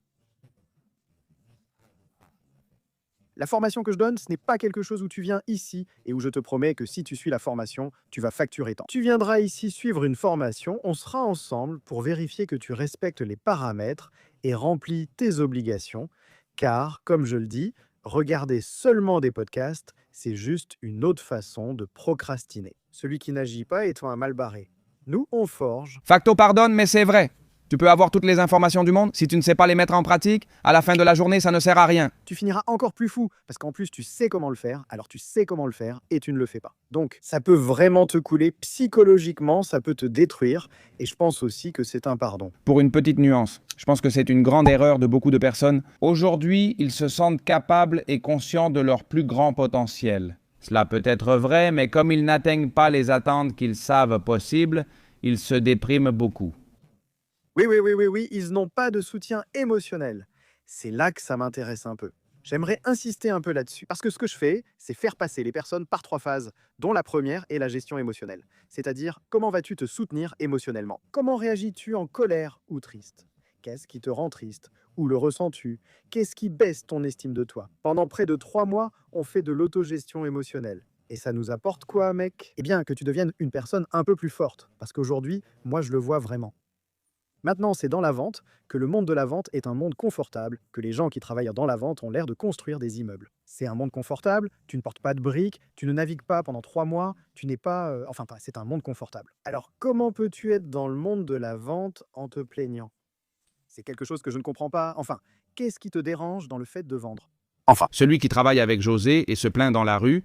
La formation que je donne, ce n'est pas quelque chose où tu viens ici et où je te promets que si tu suis la formation, tu vas facturer tant. Tu viendras ici suivre une formation, on sera ensemble pour vérifier que tu respectes les paramètres et remplis tes obligations, car, comme je le dis, regarder seulement des podcasts, c'est juste une autre façon de procrastiner. Celui qui n'agit pas est un mal barré. Nous, on forge. Facto pardonne, mais c'est vrai. Tu peux avoir toutes les informations du monde, si tu ne sais pas les mettre en pratique, à la fin de la journée, ça ne sert à rien. Tu finiras encore plus fou, parce qu'en plus tu sais comment le faire, alors tu sais comment le faire et tu ne le fais pas. Donc ça peut vraiment te couler psychologiquement, ça peut te détruire, et je pense aussi que c'est un pardon. Pour une petite nuance, je pense que c'est une grande erreur de beaucoup de personnes. Aujourd'hui, ils se sentent capables et conscients de leur plus grand potentiel. Cela peut être vrai, mais comme ils n'atteignent pas les attentes qu'ils savent possibles, ils se dépriment beaucoup. Oui, ils n'ont pas de soutien émotionnel. C'est là que ça m'intéresse un peu. J'aimerais insister un peu là-dessus, parce que ce que je fais, c'est faire passer les personnes par 3 phases, dont la première est la gestion émotionnelle. C'est-à-dire, comment vas-tu te soutenir émotionnellement? Comment réagis-tu en colère ou triste? Qu'est-ce qui te rend triste? Où le ressens-tu? Qu'est-ce qui baisse ton estime de toi? Pendant près de 3 mois, on fait de l'autogestion émotionnelle. Et ça nous apporte quoi, mec? Eh bien, que tu deviennes une personne un peu plus forte, parce qu'aujourd'hui, moi je le vois vraiment. Maintenant, c'est dans la vente que le monde de la vente est un monde confortable, que les gens qui travaillent dans la vente ont l'air de construire des immeubles. C'est un monde confortable, tu ne portes pas de briques, tu ne navigues pas pendant 3 mois, tu n'es pas... c'est un monde confortable. Alors, comment peux-tu être dans le monde de la vente en te plaignant? C'est quelque chose que je ne comprends pas. Enfin, qu'est-ce qui te dérange dans le fait de vendre? Celui qui travaille avec José et se plaint dans la rue,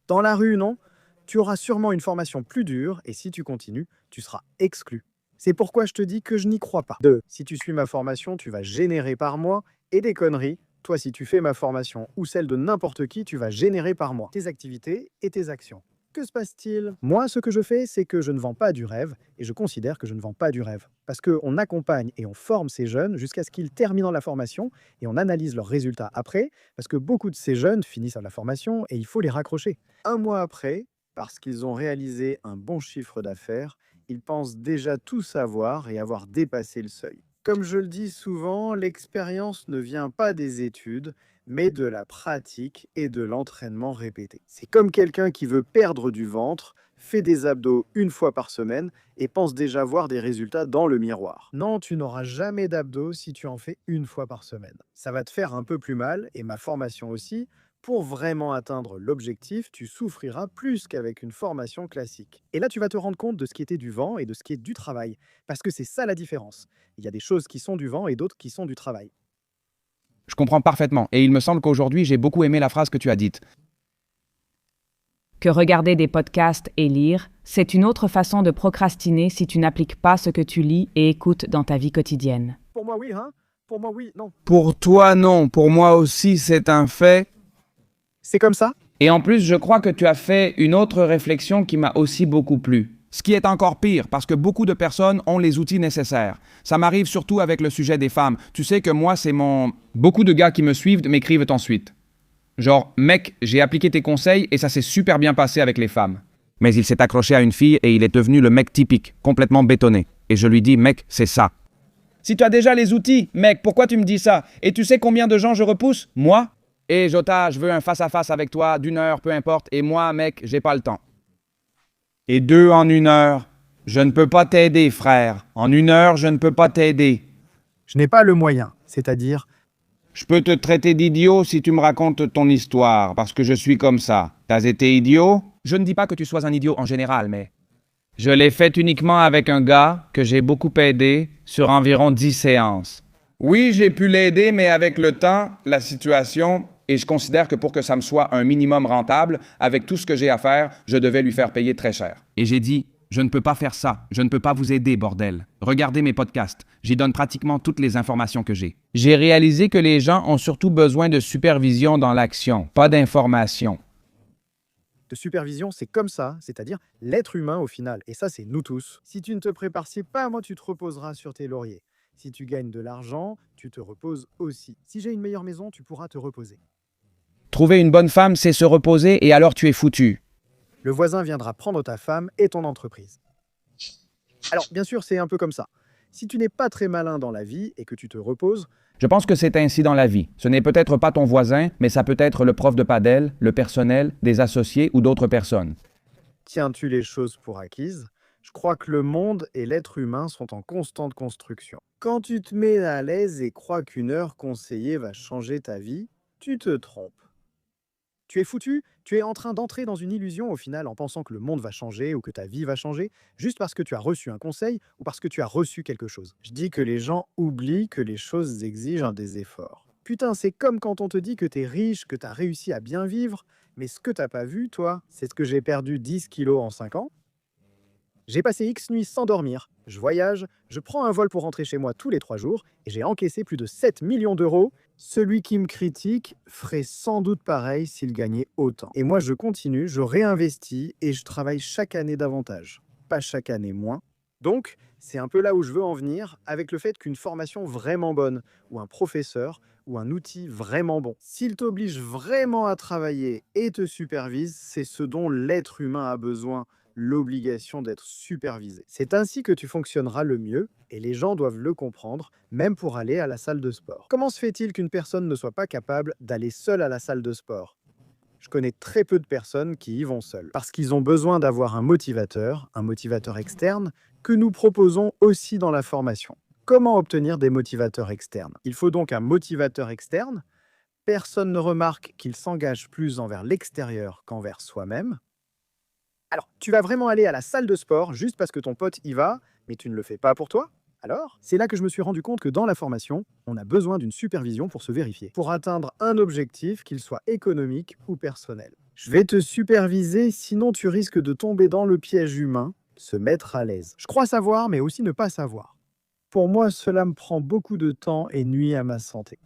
Dans la rue, non? Tu auras sûrement une formation plus dure et si tu continues, tu seras exclu. C'est pourquoi je te dis que je n'y crois pas. 2. Si tu suis ma formation, tu vas générer par mois et des conneries. Toi, si tu fais ma formation ou celle de n'importe qui, tu vas générer par mois tes activités et tes actions. Que se passe-t-il? Moi, ce que je fais, c'est que je ne vends pas du rêve et je considère que je ne vends pas du rêve. Parce qu'on accompagne et on forme ces jeunes jusqu'à ce qu'ils terminent la formation et on analyse leurs résultats après parce que beaucoup de ces jeunes finissent la formation et il faut les raccrocher. Un mois après, parce qu'ils ont réalisé un bon chiffre d'affaires, ils pensent déjà tout savoir et avoir dépassé le seuil. Comme je le dis souvent, l'expérience ne vient pas des études, mais de la pratique et de l'entraînement répété. C'est comme quelqu'un qui veut perdre du ventre, fait des abdos une fois par semaine et pense déjà voir des résultats dans le miroir. Non, tu n'auras jamais d'abdos si tu en fais une fois par semaine. Ça va te faire un peu plus mal, et ma formation aussi. Pour vraiment atteindre l'objectif, tu souffriras plus qu'avec une formation classique. Et là, tu vas te rendre compte de ce qui était du vent et de ce qui est du travail. Parce que c'est ça la différence. Il y a des choses qui sont du vent et d'autres qui sont du travail. Je comprends parfaitement, et il me semble qu'aujourd'hui j'ai beaucoup aimé la phrase que tu as dite. Que regarder des podcasts et lire, c'est une autre façon de procrastiner si tu n'appliques pas ce que tu lis et écoutes dans ta vie quotidienne. Pour moi, oui, hein? Pour moi, oui, non. Pour toi, non. Pour moi aussi, c'est un fait. C'est comme ça? Et en plus, je crois que tu as fait une autre réflexion qui m'a aussi beaucoup plu. Ce qui est encore pire, parce que beaucoup de personnes ont les outils nécessaires. Ça m'arrive surtout avec le sujet des femmes. Tu sais que moi, c'est mon... Beaucoup de gars qui me suivent m'écrivent ensuite. Genre, mec, j'ai appliqué tes conseils et ça s'est super bien passé avec les femmes. Mais il s'est accroché à une fille et il est devenu le mec typique, complètement bétonné. Et je lui dis, mec, c'est ça. Si tu as déjà les outils, mec, pourquoi tu me dis ça? Et tu sais combien de gens je repousse? Moi? Et Jota, je veux un face-à-face avec toi, d'1 heure, peu importe. Et moi, mec, j'ai pas le temps. Et 2 en 1 heure. Je ne peux pas t'aider, frère. En 1 heure, je ne peux pas t'aider. Je n'ai pas le moyen, c'est-à-dire... Je peux te traiter d'idiot si tu me racontes ton histoire, parce que je suis comme ça. T'as été idiot? Je ne dis pas que tu sois un idiot en général, mais... Je l'ai fait uniquement avec un gars que j'ai beaucoup aidé sur environ 10 séances. Oui, j'ai pu l'aider, mais avec le temps, la situation... Et je considère que pour que ça me soit un minimum rentable, avec tout ce que j'ai à faire, je devais lui faire payer très cher. Et j'ai dit, je ne peux pas faire ça, je ne peux pas vous aider, bordel. Regardez mes podcasts, j'y donne pratiquement toutes les informations que j'ai. J'ai réalisé que les gens ont surtout besoin de supervision dans l'action, pas d'information. De supervision, c'est comme ça, c'est-à-dire l'être humain au final. Et ça, c'est nous tous. Si tu ne te prépares pas, moi, tu te reposeras sur tes lauriers. Si tu gagnes de l'argent, tu te reposes aussi. Si j'ai une meilleure maison, tu pourras te reposer. Trouver une bonne femme, c'est se reposer et alors tu es foutu. Le voisin viendra prendre ta femme et ton entreprise. Alors, bien sûr, c'est un peu comme ça. Si tu n'es pas très malin dans la vie et que tu te reposes... Je pense que c'est ainsi dans la vie. Ce n'est peut-être pas ton voisin, mais ça peut être le prof de padel, le personnel, des associés ou d'autres personnes. Tiens-tu les choses pour acquises? Je crois que le monde et l'être humain sont en constante construction. Quand tu te mets à l'aise et crois qu'une heure conseillée va changer ta vie, tu te trompes. Tu es foutu, tu es en train d'entrer dans une illusion au final en pensant que le monde va changer ou que ta vie va changer, juste parce que tu as reçu un conseil ou parce que tu as reçu quelque chose. Je dis que les gens oublient que les choses exigent des efforts. Putain, c'est comme quand on te dit que t'es riche, que t'as réussi à bien vivre, mais ce que t'as pas vu, toi, c'est que j'ai perdu 10 kilos en 5 ans. J'ai passé X nuits sans dormir, je voyage, je prends un vol pour rentrer chez moi tous les 3 jours et j'ai encaissé plus de 7 millions d'euros. Celui qui me critique ferait sans doute pareil s'il gagnait autant. Et moi, je continue, je réinvestis et je travaille chaque année davantage, pas chaque année moins. Donc, c'est un peu là où je veux en venir avec le fait qu'une formation vraiment bonne, ou un professeur, ou un outil vraiment bon, s'il t'oblige vraiment à travailler et te supervise, c'est ce dont l'être humain a besoin. L'obligation d'être supervisé. C'est ainsi que tu fonctionneras le mieux et les gens doivent le comprendre, même pour aller à la salle de sport. Comment se fait-il qu'une personne ne soit pas capable d'aller seule à la salle de sport? Je connais très peu de personnes qui y vont seules, parce qu'ils ont besoin d'avoir un motivateur externe, que nous proposons aussi dans la formation. Comment obtenir des motivateurs externes? Il faut donc un motivateur externe. Personne ne remarque qu'il s'engage plus envers l'extérieur qu'envers soi-même. Alors, tu vas vraiment aller à la salle de sport juste parce que ton pote y va, mais tu ne le fais pas pour toi? Alors, c'est là que je me suis rendu compte que dans la formation, on a besoin d'une supervision pour se vérifier, pour atteindre un objectif, qu'il soit économique ou personnel. Je vais te superviser, sinon tu risques de tomber dans le piège humain, se mettre à l'aise. Je crois savoir, mais aussi ne pas savoir. Pour moi, cela me prend beaucoup de temps et nuit à ma santé.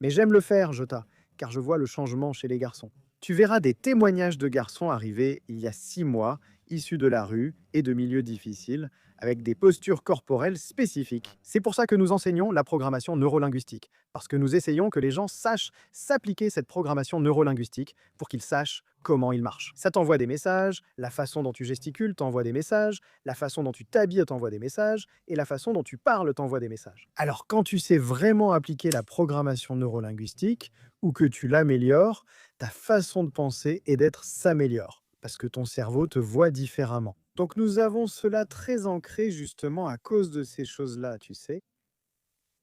Mais j'aime le faire, Jota, car je vois le changement chez les garçons. Tu verras des témoignages de garçons arrivés il y a 6 mois, issus de la rue et de milieux difficiles, avec des postures corporelles spécifiques. C'est pour ça que nous enseignons la programmation neurolinguistique, parce que nous essayons que les gens sachent s'appliquer cette programmation neurolinguistique pour qu'ils sachent comment il marche. Ça t'envoie des messages, la façon dont tu gesticules t'envoie des messages, la façon dont tu t'habilles t'envoie des messages, et la façon dont tu parles t'envoie des messages. Alors quand tu sais vraiment appliquer la programmation neurolinguistique, ou que tu l'améliores, ta façon de penser et d'être s'améliore, parce que ton cerveau te voit différemment. Donc nous avons cela très ancré justement à cause de ces choses-là, tu sais.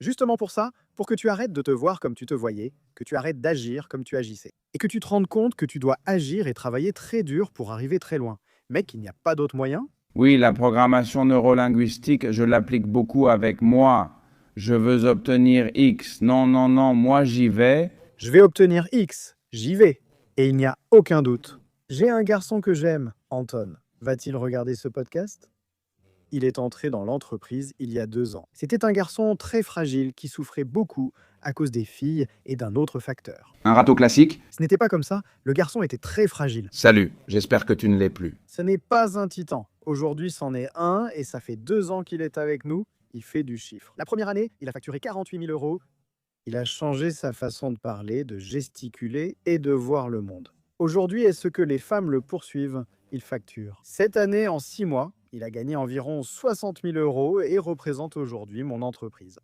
Justement pour ça, pour que tu arrêtes de te voir comme tu te voyais, que tu arrêtes d'agir comme tu agissais, et que tu te rendes compte que tu dois agir et travailler très dur pour arriver très loin. Mec, il n'y a pas d'autre moyen. Oui, la programmation neurolinguistique, je l'applique beaucoup avec moi. Je veux obtenir X. Non, non, non, moi j'y vais. Je vais obtenir X, j'y vais, et il n'y a aucun doute. J'ai un garçon que j'aime, Anton. Va-t-il regarder ce podcast? Il est entré dans l'entreprise il y a 2 ans. C'était un garçon très fragile qui souffrait beaucoup à cause des filles et d'un autre facteur. Un râteau classique? Ce n'était pas comme ça, le garçon était très fragile. Salut, j'espère que tu ne l'es plus. Ce n'est pas un titan. Aujourd'hui, c'en est un et ça fait 2 ans qu'il est avec nous. Il fait du chiffre. La première année, il a facturé 48 000 €. Il a changé sa façon de parler, de gesticuler et de voir le monde. Aujourd'hui, est-ce que les femmes le poursuivent? Il facture. Cette année, en 6 mois, il a gagné environ 60 000 € et représente aujourd'hui mon entreprise.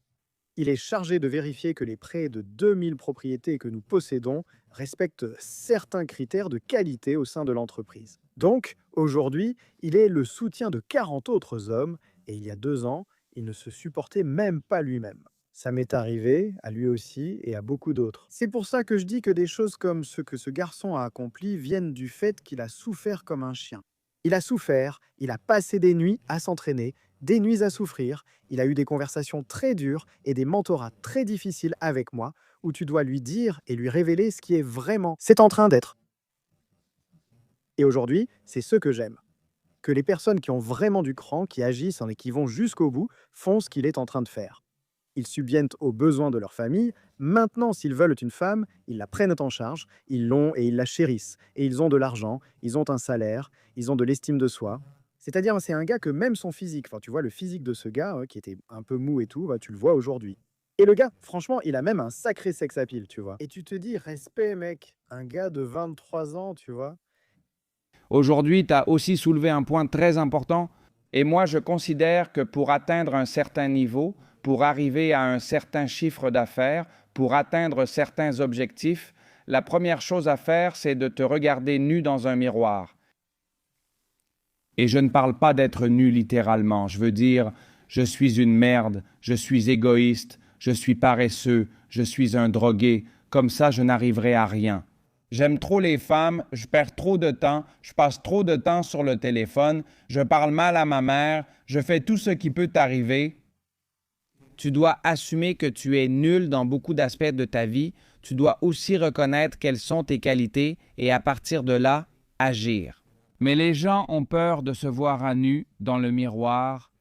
Il est chargé de vérifier que les près de 2000 propriétés que nous possédons respectent certains critères de qualité au sein de l'entreprise. Donc, aujourd'hui, il est le soutien de 40 autres hommes et il y a 2 ans, il ne se supportait même pas lui-même. Ça m'est arrivé, à lui aussi et à beaucoup d'autres. C'est pour ça que je dis que des choses comme ce que ce garçon a accompli viennent du fait qu'il a souffert comme un chien. Il a souffert, il a passé des nuits à s'entraîner, des nuits à souffrir, il a eu des conversations très dures et des mentorats très difficiles avec moi, où tu dois lui dire et lui révéler ce qui est vraiment, c'est en train d'être. Et aujourd'hui, c'est ce que j'aime. Que les personnes qui ont vraiment du cran, qui agissent et qui vont jusqu'au bout, font ce qu'il est en train de faire. Ils subviennent aux besoins de leur famille. Maintenant, s'ils veulent une femme, ils la prennent en charge, ils l'ont et ils la chérissent. Et ils ont de l'argent, ils ont un salaire, ils ont de l'estime de soi. C'est-à-dire, c'est un gars que même son physique, enfin, tu vois, le physique de ce gars, qui était un peu mou et tout, bah, tu le vois aujourd'hui. Et le gars, franchement, il a même un sacré sex appeal, tu vois. Et tu te dis, respect, mec, un gars de 23 ans, tu vois. Aujourd'hui, tu as aussi soulevé un point très important. Et moi, je considère que pour atteindre un certain niveau, pour arriver à un certain chiffre d'affaires, pour atteindre certains objectifs, la première chose à faire, c'est de te regarder nu dans un miroir. Et je ne parle pas d'être nu littéralement. Je veux dire, je suis une merde, je suis égoïste, je suis paresseux, je suis un drogué. Comme ça, je n'arriverai à rien. J'aime trop les femmes, je perds trop de temps, je passe trop de temps sur le téléphone, je parle mal à ma mère, je fais tout ce qui peut t'arriver. Tu dois assumer que tu es nul dans beaucoup d'aspects de ta vie. Tu dois aussi reconnaître quelles sont tes qualités et à partir de là, agir. Mais les gens ont peur de se voir à nu dans le miroir.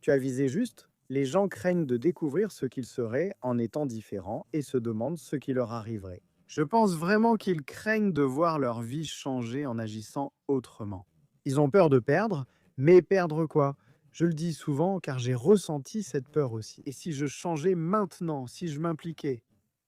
Tu as visé juste. Les gens craignent de découvrir ce qu'ils seraient en étant différents et se demandent ce qui leur arriverait. Je pense vraiment qu'ils craignent de voir leur vie changer en agissant autrement. Ils ont peur de perdre, mais perdre quoi? Je le dis souvent car j'ai ressenti cette peur aussi. Et si je changeais maintenant, si je m'impliquais,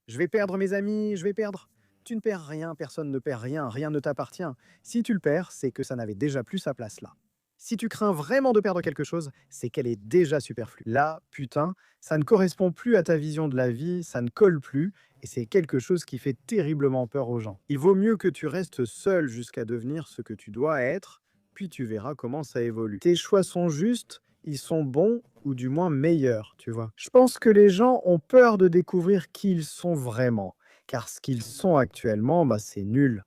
je vais perdre mes amis, je vais perdre. Tu ne perds rien, personne ne perd rien, rien ne t'appartient. Si tu le perds, c'est que ça n'avait déjà plus sa place là. Si tu crains vraiment de perdre quelque chose, c'est qu'elle est déjà superflue. Là, putain, ça ne correspond plus à ta vision de la vie, ça ne colle plus, et c'est quelque chose qui fait terriblement peur aux gens. Il vaut mieux que tu restes seul jusqu'à devenir ce que tu dois être, puis tu verras comment ça évolue. Tes choix sont justes, ils sont bons, ou du moins meilleurs, tu vois. Je pense que les gens ont peur de découvrir qui ils sont vraiment, car ce qu'ils sont actuellement, c'est nul.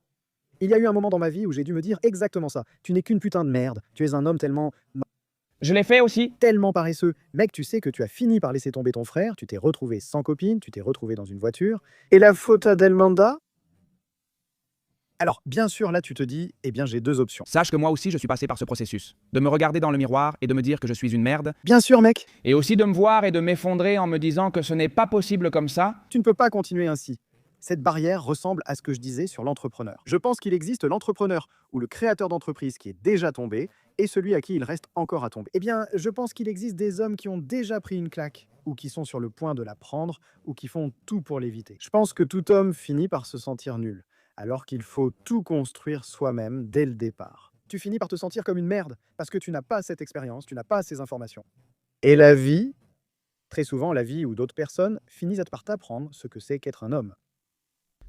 Il y a eu un moment dans ma vie où j'ai dû me dire exactement ça. Tu n'es qu'une putain de merde. Tu es un homme Je l'ai fait aussi. tellement paresseux. Mec, tu sais que tu as fini par laisser tomber ton frère, tu t'es retrouvé sans copine, tu t'es retrouvé dans une voiture. Et la faute à Delmanda? Alors, bien sûr, là, tu te dis, eh bien, j'ai deux options. Sache que moi aussi, je suis passé par ce processus. De me regarder dans le miroir et de me dire que je suis une merde. Bien sûr, mec, Et aussi de me voir et de m'effondrer en me disant que ce n'est pas possible comme ça. tu ne peux pas continuer ainsi. Cette barrière ressemble à ce que je disais sur l'entrepreneur. Je pense qu'il existe l'entrepreneur ou le créateur d'entreprise qui est déjà tombé et celui à qui il reste encore à tomber. Eh bien, je pense qu'il existe des hommes qui ont déjà pris une claque ou qui sont sur le point de la prendre ou qui font tout pour l'éviter. Je pense que tout homme finit par se sentir nul, alors qu'il faut tout construire soi-même dès le départ. Tu finis par te sentir comme une merde parce que tu n'as pas cette expérience, tu n'as pas ces informations. Et la vie, très souvent la vie ou d'autres personnes, finissent par t'apprendre ce que c'est qu'être un homme.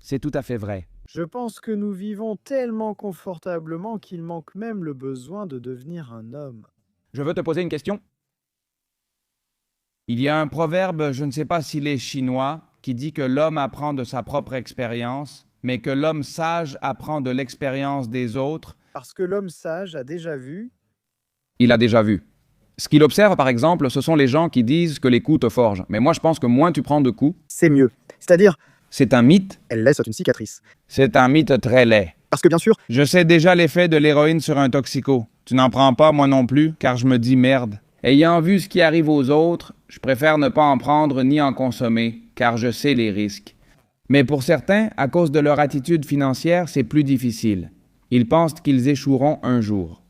C'est tout à fait vrai. Je pense que nous vivons tellement confortablement qu'il manque même le besoin de devenir un homme. Je veux te poser une question. Il y a un proverbe, je ne sais pas s'il est chinois, qui dit que l'homme apprend de sa propre expérience, mais que l'homme sage apprend de l'expérience des autres. Parce que l'homme sage a déjà vu. Il a déjà vu. Ce qu'il observe, par exemple, ce sont les gens qui disent que les coups te forgent. Mais moi, je pense que moins tu prends de coups, C'est mieux. C'est-à-dire, c'est un mythe. elle laisse une cicatrice. C'est un mythe très laid. Parce que bien sûr, Je sais déjà l'effet de l'héroïne sur un toxico. Tu n'en prends pas, moi non plus, car je me dis merde. Ayant vu ce qui arrive aux autres, je préfère ne pas en prendre ni en consommer, car je sais les risques. Mais pour certains, à cause de leur attitude financière, c'est plus difficile. Ils pensent qu'ils échoueront un jour.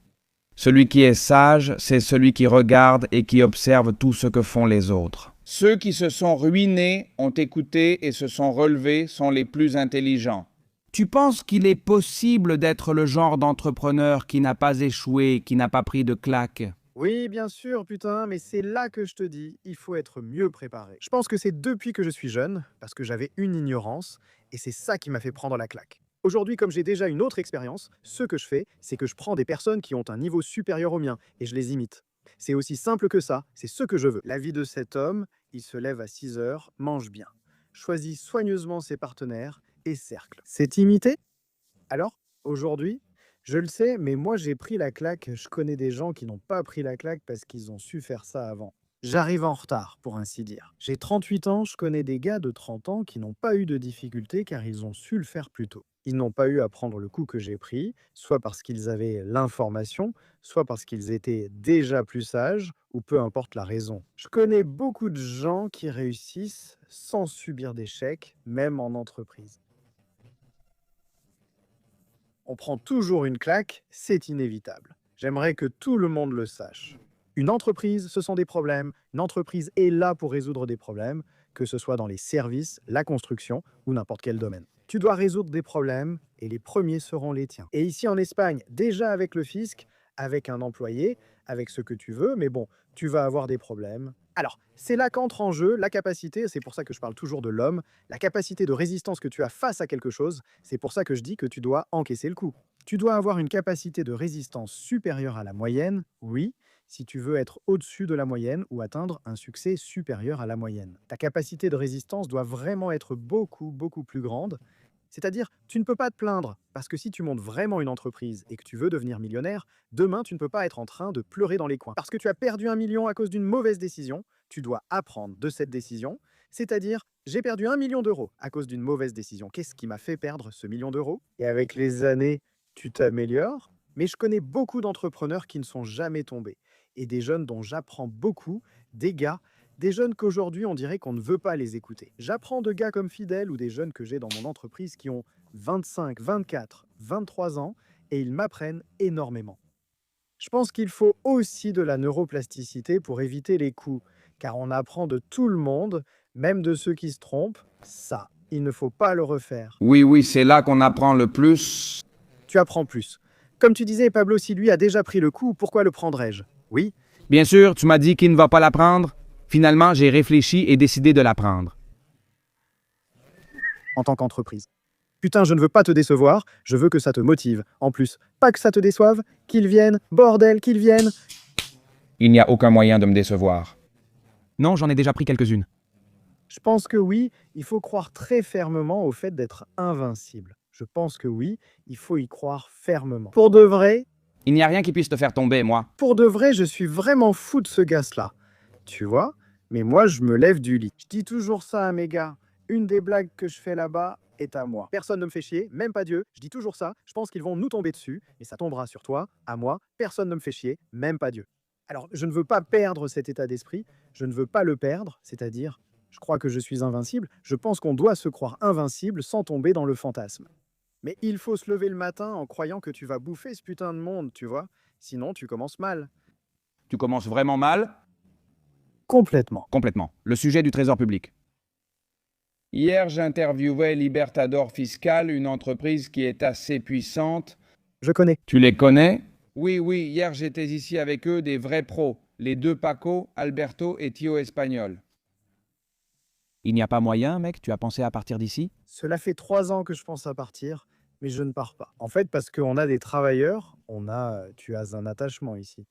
Celui qui est sage, c'est celui qui regarde et qui observe tout ce que font les autres. Ceux qui se sont ruinés, ont écouté et se sont relevés sont les plus intelligents. Tu penses qu'il est possible d'être le genre d'entrepreneur qui n'a pas échoué, qui n'a pas pris de claque? oui, bien sûr, putain, mais c'est là que je te dis, il faut être mieux préparé. Je pense que c'est depuis que je suis jeune, parce que j'avais une ignorance, et c'est ça qui m'a fait prendre la claque. Aujourd'hui, comme j'ai déjà une autre expérience, ce que je fais, c'est que je prends des personnes qui ont un niveau supérieur au mien, et je les imite. C'est aussi simple que ça, c'est ce que je veux. La vie de cet homme, il se lève à 6 heures, mange bien, choisit soigneusement ses partenaires et cercle. C'est imité? Alors, aujourd'hui, je le sais, mais moi j'ai pris la claque, je connais des gens qui n'ont pas pris la claque parce qu'ils ont su faire ça avant. J'arrive en retard, pour ainsi dire. J'ai 38 ans, je connais des gars de 30 ans qui n'ont pas eu de difficultés car ils ont su le faire plus tôt. Ils n'ont pas eu à prendre le coup que j'ai pris, soit parce qu'ils avaient l'information, soit parce qu'ils étaient déjà plus sages, ou peu importe la raison. Je connais beaucoup de gens qui réussissent sans subir d'échecs, même en entreprise. On prend toujours une claque, c'est inévitable. J'aimerais que tout le monde le sache. Une entreprise, ce sont des problèmes. Une entreprise est là pour résoudre des problèmes, que ce soit dans les services, la construction ou n'importe quel domaine. Tu dois résoudre des problèmes et les premiers seront les tiens. Et ici en Espagne, déjà avec le fisc, avec un employé, avec ce que tu veux, mais bon, tu vas avoir des problèmes. Alors, c'est là qu'entre en jeu la capacité, c'est pour ça que je parle toujours de l'homme, la capacité de résistance que tu as face à quelque chose, c'est pour ça que je dis que tu dois encaisser le coup. Tu dois avoir une capacité de résistance supérieure à la moyenne, oui, si tu veux être au-dessus de la moyenne ou atteindre un succès supérieur à la moyenne. Ta capacité de résistance doit vraiment être beaucoup, beaucoup plus grande. C'est-à-dire, tu ne peux pas te plaindre, parce que si tu montes vraiment une entreprise et que tu veux devenir millionnaire, demain, tu ne peux pas être en train de pleurer dans les coins. Parce que tu as perdu 1 million à cause d'une mauvaise décision, tu dois apprendre de cette décision. C'est-à-dire, j'ai perdu 1 million d'euros à cause d'une mauvaise décision. Qu'est-ce qui m'a fait perdre ce million d'euros? Et avec les années, tu t'améliores. Mais je connais beaucoup d'entrepreneurs qui ne sont jamais tombés. Et des jeunes dont j'apprends beaucoup, des gars, des jeunes qu'aujourd'hui on dirait qu'on ne veut pas les écouter. J'apprends de gars comme Fidèle ou des jeunes que j'ai dans mon entreprise qui ont 25, 24, 23 ans et ils m'apprennent énormément. Je pense qu'il faut aussi de la neuroplasticité pour éviter les coups, car on apprend de tout le monde, même de ceux qui se trompent. Ça, il ne faut pas le refaire. Oui, c'est là qu'on apprend le plus. Tu apprends plus. Comme tu disais, Pablo, si lui a déjà pris le coup, pourquoi le prendrais-je? Oui, Bien sûr, tu m'as dit qu'il ne va pas la prendre. Finalement, j'ai réfléchi et décidé de la prendre. en tant qu'entreprise. Putain, je ne veux pas te décevoir, je veux que ça te motive. En plus, pas que ça te déçoive, qu'ils viennent, bordel, qu'ils viennent. Il n'y a aucun moyen de me décevoir. Non, j'en ai déjà pris quelques-unes. Je pense que oui, il faut croire très fermement au fait d'être invincible. Je pense que oui, il faut y croire fermement. Pour de vrai, Il n'y a rien qui puisse te faire tomber, moi. je suis vraiment fou de ce gars-là. Tu vois? Mais moi, je me lève du lit. Je dis toujours ça à mes gars. Une des blagues que je fais là-bas est à moi. Personne ne me fait chier, même pas Dieu. Je dis toujours ça. Je pense qu'ils vont nous tomber dessus, mais ça tombera sur toi, à moi. Personne ne me fait chier, même pas Dieu. Alors, je ne veux pas perdre cet état d'esprit. Je ne veux pas le perdre, c'est-à-dire, je crois que je suis invincible. Je pense qu'on doit se croire invincible sans tomber dans le fantasme. Mais il faut se lever le matin en croyant que tu vas bouffer ce putain de monde, tu vois. Sinon, tu commences mal. Tu commences vraiment mal? Complètement. Complètement. Le sujet du trésor public. Hier, j'interviewais Libertador Fiscal, une entreprise qui est assez puissante. Je connais. Tu les connais? Oui, hier j'étais ici avec eux, des vrais pros. Les deux Paco, Alberto et Tio Espagnol. Il n'y a pas moyen, mec? Tu as pensé à partir d'ici? Cela fait 3 ans que je pense à partir, mais je ne pars pas. En fait, parce qu'on a des travailleurs, tu as un attachement ici.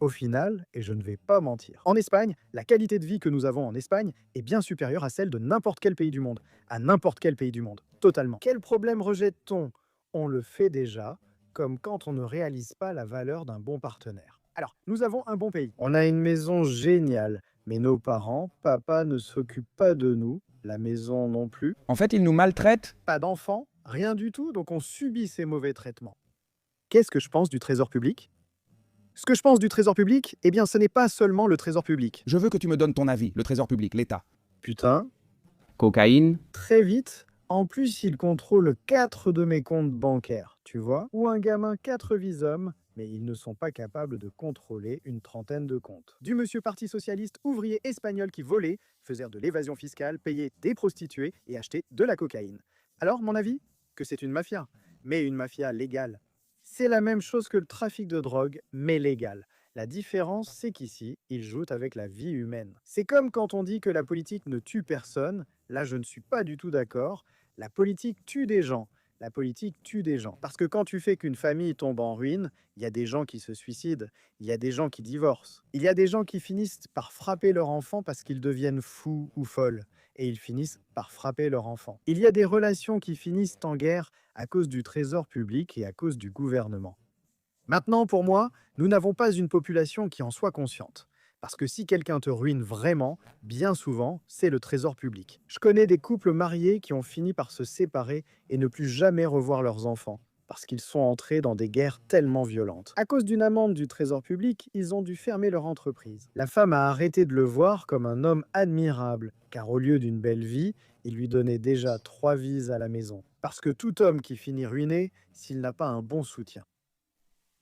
Au final, et je ne vais pas mentir, en Espagne, la qualité de vie que nous avons en Espagne est bien supérieure à celle de n'importe quel pays du monde. À n'importe quel pays du monde. Totalement. Quel problème rejette-t-on? On le fait déjà, comme quand on ne réalise pas la valeur d'un bon partenaire. Alors, nous avons un bon pays. On a une maison géniale, mais nos parents, papa ne s'occupe pas de nous, la maison non plus. En fait, ils nous maltraitent? Pas d'enfants, rien du tout, donc on subit ces mauvais traitements. Qu'est-ce que je pense du trésor public? Ce que je pense du trésor public, eh bien, ce n'est pas seulement le trésor public. Je veux que tu me donnes ton avis. Le trésor public, l'État. Putain, Cocaïne? très vite, en plus, il contrôle 4 de mes comptes bancaires, tu vois? Ou un gamin 4 visums, mais ils ne sont pas capables de contrôler une trentaine de comptes. Du monsieur parti socialiste ouvrier espagnol qui volait, faisait de l'évasion fiscale, payait des prostituées et achetait de la cocaïne. Alors, mon avis? Que c'est une mafia, mais une mafia légale. C'est la même chose que le trafic de drogue, mais légal. La différence, c'est qu'ici, ils jouent avec la vie humaine. C'est comme quand on dit que la politique ne tue personne. Là, je ne suis pas du tout d'accord. La politique tue des gens. La politique tue des gens. Parce que quand tu fais qu'une famille tombe en ruine, il y a des gens qui se suicident, il y a des gens qui divorcent, il y a des gens qui finissent par frapper leur enfant parce qu'ils deviennent fous ou folles, et ils finissent par frapper leur enfant. Il y a des relations qui finissent en guerre à cause du trésor public et à cause du gouvernement. Maintenant, pour moi, nous n'avons pas une population qui en soit consciente. Parce que si quelqu'un te ruine vraiment, bien souvent, c'est le trésor public. Je connais des couples mariés qui ont fini par se séparer et ne plus jamais revoir leurs enfants, parce qu'ils sont entrés dans des guerres tellement violentes. À cause d'une amende du trésor public, ils ont dû fermer leur entreprise. La femme a arrêté de le voir comme un homme admirable, car au lieu d'une belle vie, il lui donnait déjà 3 vies à la maison. Parce que tout homme qui finit ruiné, s'il n'a pas un bon soutien.